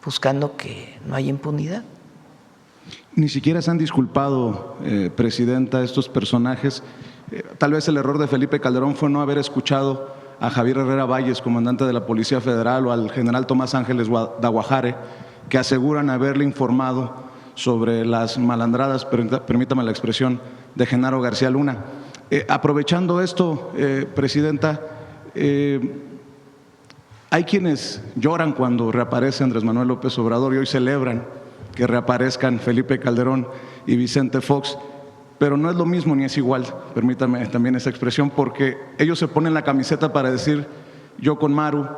buscando que no haya impunidad. Ni siquiera se han disculpado, Presidenta, estos personajes. Tal vez el error de Felipe Calderón fue no haber escuchado a Javier Herrera Valles, comandante de la Policía Federal, o al general Tomás Ángeles Daguajare, que aseguran haberle informado sobre las malandradas, permítame la expresión, de Genaro García Luna. Aprovechando esto, Presidenta, hay quienes lloran cuando reaparece Andrés Manuel López Obrador y hoy celebran que reaparezcan Felipe Calderón y Vicente Fox, pero no es lo mismo ni es igual, permítame también esa expresión, porque ellos se ponen la camiseta para decir yo con Maru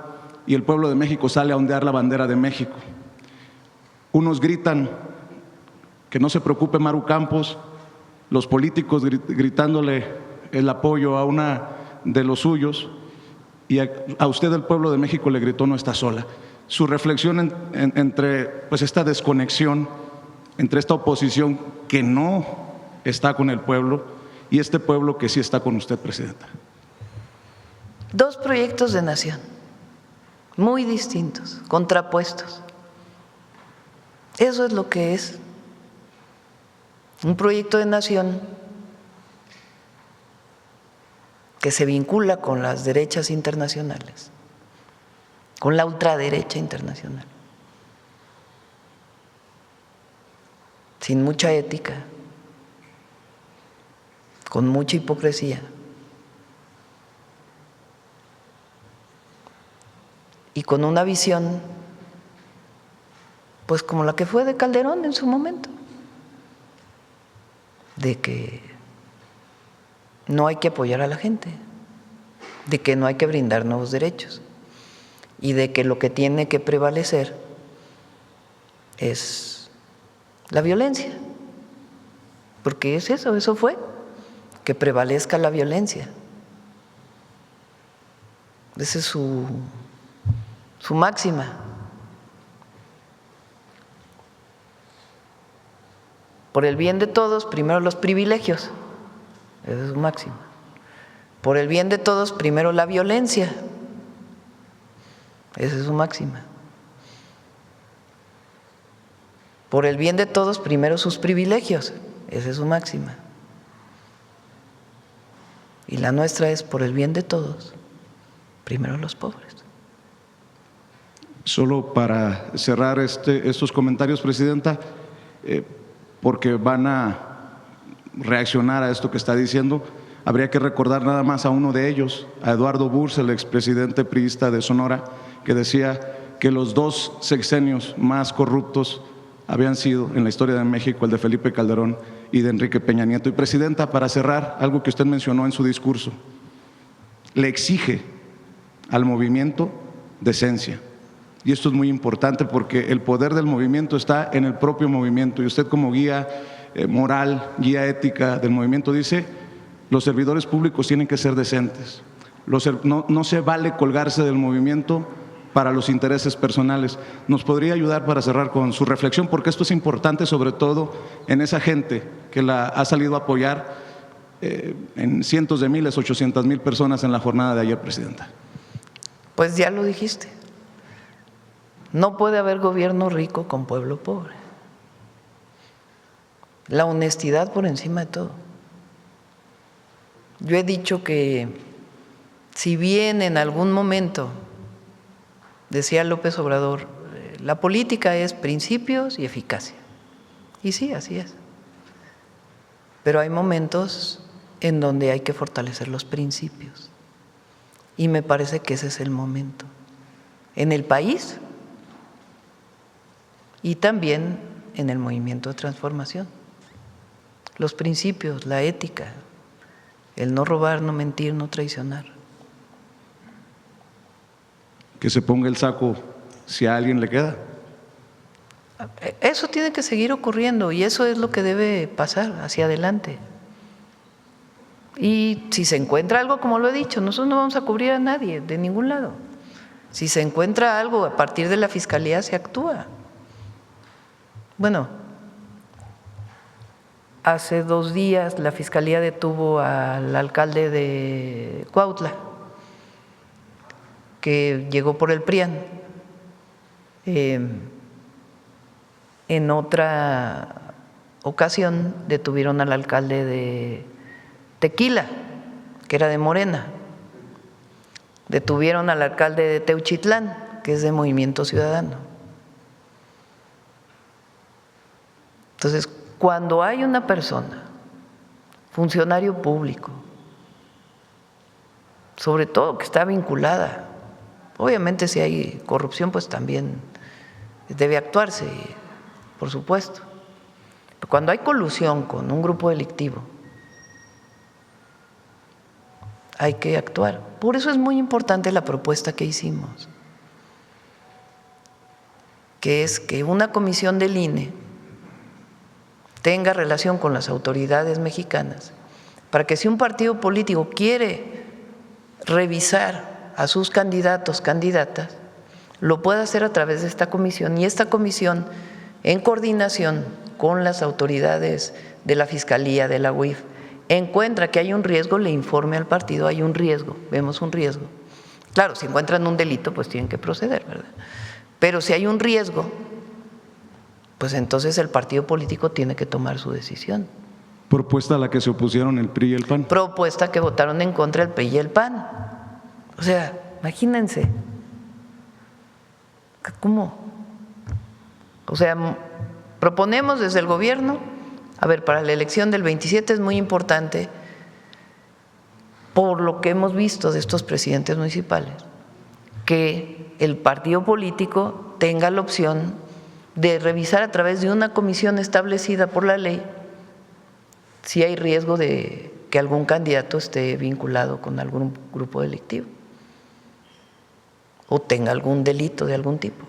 y el pueblo de México sale a ondear la bandera de México. Unos gritan que no se preocupe Maru Campos, los políticos gritándole el apoyo a una de los suyos, y a usted el pueblo de México le gritó no está sola. su reflexión entre pues, esta desconexión, entre esta oposición que no está con el pueblo y este pueblo que sí está con usted, Presidenta. Dos proyectos de nación, muy distintos, contrapuestos. Eso es lo que es un proyecto de nación que se vincula con las derechas internacionales, con la ultraderecha internacional, sin mucha ética, con mucha hipocresía. Y con una visión, pues como la que fue de Calderón en su momento, de que no hay que apoyar a la gente, de que no hay que brindar nuevos derechos y de que lo que tiene que prevalecer es la violencia, porque es eso fue, que prevalezca la violencia. Esa es su máxima. Por el bien de todos, primero los privilegios. Esa es su máxima. Por el bien de todos, primero la violencia. Esa es su máxima. Por el bien de todos, primero sus privilegios. Esa es su máxima. Y la nuestra es por el bien de todos, primero los pobres. Solo para cerrar estos comentarios, Presidenta, porque van a reaccionar a esto que está diciendo, habría que recordar nada más a uno de ellos, a Eduardo Burz, el expresidente priista de Sonora, que decía que los dos sexenios más corruptos habían sido en la historia de México el de Felipe Calderón y de Enrique Peña Nieto. Y Presidenta, para cerrar, algo que usted mencionó en su discurso, le exige al movimiento decencia. Y esto es muy importante porque el poder del movimiento está en el propio movimiento y usted como guía moral, guía ética del movimiento dice, los servidores públicos tienen que ser decentes, no se vale colgarse del movimiento para los intereses personales. ¿Nos podría ayudar para cerrar con su reflexión? Porque esto es importante sobre todo en esa gente que la ha salido a apoyar en cientos de miles, 800,000 personas en la jornada de ayer, Presidenta. Pues ya lo dijiste. No puede haber gobierno rico con pueblo pobre. La honestidad por encima de todo. Yo he dicho que si bien en algún momento, decía López Obrador, la política es principios y eficacia. Y sí, así es. Pero hay momentos en donde hay que fortalecer los principios. Y me parece que ese es el momento. En el país y también en el movimiento de transformación. Los principios, la ética, el no robar, no mentir, no traicionar. Que se ponga el saco si a alguien le queda. Eso tiene que seguir ocurriendo y eso es lo que debe pasar hacia adelante. Y si se encuentra algo, como lo he dicho, nosotros no vamos a cubrir a nadie de ningún lado. Si se encuentra algo a partir de la Fiscalía, se actúa. Bueno, hace 2 días la Fiscalía detuvo al alcalde de Cuautla, que llegó por el PRIAN. En otra ocasión detuvieron al alcalde de Tequila, que era de Morena. Detuvieron al alcalde de Teuchitlán, que es de Movimiento Ciudadano. Entonces, cuando hay una persona, funcionario público, sobre todo que está vinculada, obviamente si hay corrupción, pues también debe actuarse, por supuesto. Pero cuando hay colusión con un grupo delictivo, hay que actuar. Por eso es muy importante la propuesta que hicimos, que es que una comisión del INE tenga relación con las autoridades mexicanas, para que si un partido político quiere revisar a sus candidatos, candidatas, lo puede hacer a través de esta comisión, y esta comisión, en coordinación con las autoridades de la Fiscalía, de la UIF, encuentra que hay un riesgo, le informe al partido, hay un riesgo, vemos un riesgo. Claro, si encuentran un delito, pues tienen que proceder, ¿verdad? Pero si hay un riesgo, pues entonces el partido político tiene que tomar su decisión. Propuesta a la que se opusieron el PRI y el PAN. Propuesta que votaron en contra el PRI y el PAN. O sea, imagínense. ¿Cómo? O sea, proponemos desde el gobierno, a ver, para la elección del 27 es muy importante, por lo que hemos visto de estos presidentes municipales, que el partido político tenga la opción de revisar a través de una comisión establecida por la ley si hay riesgo de que algún candidato esté vinculado con algún grupo delictivo o tenga algún delito de algún tipo.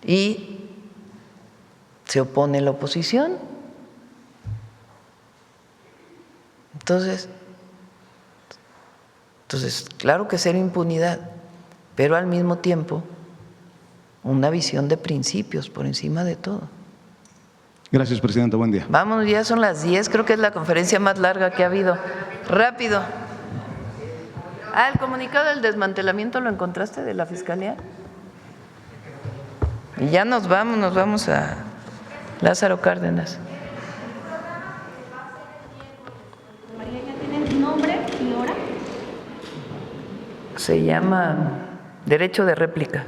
Y se opone la oposición. Entonces, claro que cero impunidad, pero al mismo tiempo una visión de principios por encima de todo. Gracias, presidenta. Buen día. Vámonos, ya son las 10, creo que es la conferencia más larga que ha habido. Rápido. El comunicado del desmantelamiento, ¿lo encontraste de la Fiscalía? Y ya nos vamos a Lázaro Cárdenas. María, ¿ya tienen nombre y hora? Se llama derecho de réplica.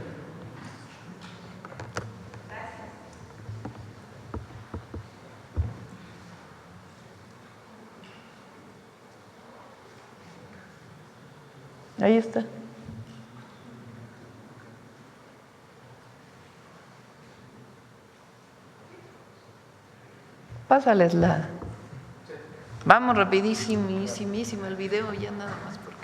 Ahí está. Pásales la. Vamos rapidísimo el video, ya nada más porque.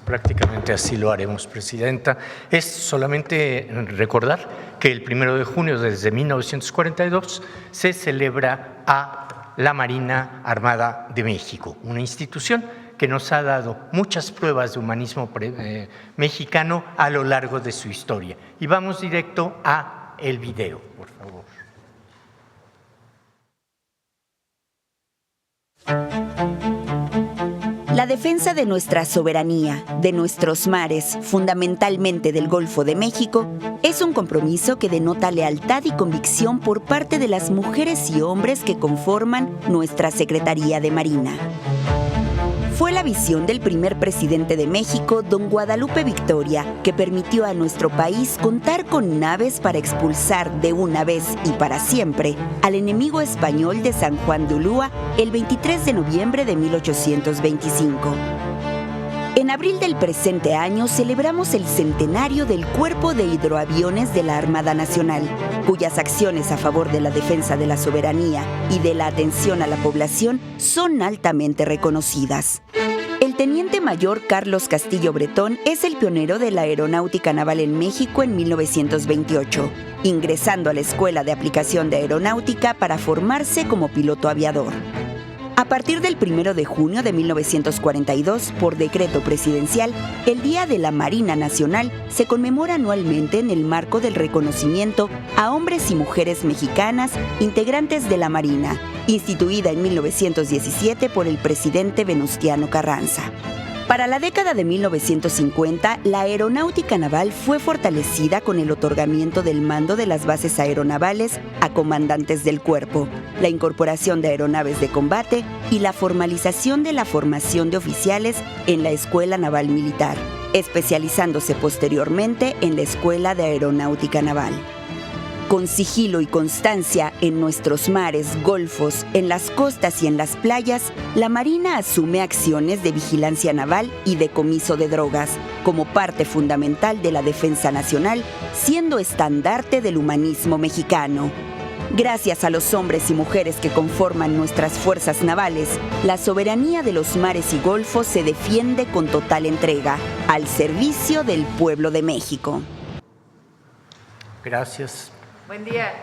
Prácticamente así lo haremos, presidenta. Es solamente recordar que el 1 de junio desde 1942 se celebra a la Marina Armada de México, una institución que nos ha dado muchas pruebas de humanismo mexicano a lo largo de su historia. Y vamos directo a el video, por favor. La defensa de nuestra soberanía, de nuestros mares, fundamentalmente del Golfo de México, es un compromiso que denota lealtad y convicción por parte de las mujeres y hombres que conforman nuestra Secretaría de Marina. Fue la visión del primer presidente de México, don Guadalupe Victoria, que permitió a nuestro país contar con naves para expulsar de una vez y para siempre al enemigo español de San Juan de Ulúa el 23 de noviembre de 1825. En abril del presente año celebramos el centenario del Cuerpo de Hidroaviones de la Armada Nacional, cuyas acciones a favor de la defensa de la soberanía y de la atención a la población son altamente reconocidas. El teniente mayor Carlos Castillo Bretón es el pionero de la aeronáutica naval en México en 1928, ingresando a la Escuela de Aplicación de Aeronáutica para formarse como piloto aviador. A partir del 1 de junio de 1942, por decreto presidencial, el Día de la Marina Nacional se conmemora anualmente en el marco del reconocimiento a hombres y mujeres mexicanas integrantes de la Marina, instituida en 1917 por el presidente Venustiano Carranza. Para la década de 1950, la aeronáutica naval fue fortalecida con el otorgamiento del mando de las bases aeronavales a comandantes del cuerpo, la incorporación de aeronaves de combate y la formalización de la formación de oficiales en la Escuela Naval Militar, especializándose posteriormente en la Escuela de Aeronáutica Naval. Con sigilo y constancia en nuestros mares, golfos, en las costas y en las playas, la Marina asume acciones de vigilancia naval y decomiso de drogas, como parte fundamental de la defensa nacional, siendo estandarte del humanismo mexicano. Gracias a los hombres y mujeres que conforman nuestras fuerzas navales, la soberanía de los mares y golfos se defiende con total entrega, al servicio del pueblo de México. Gracias. Buen día.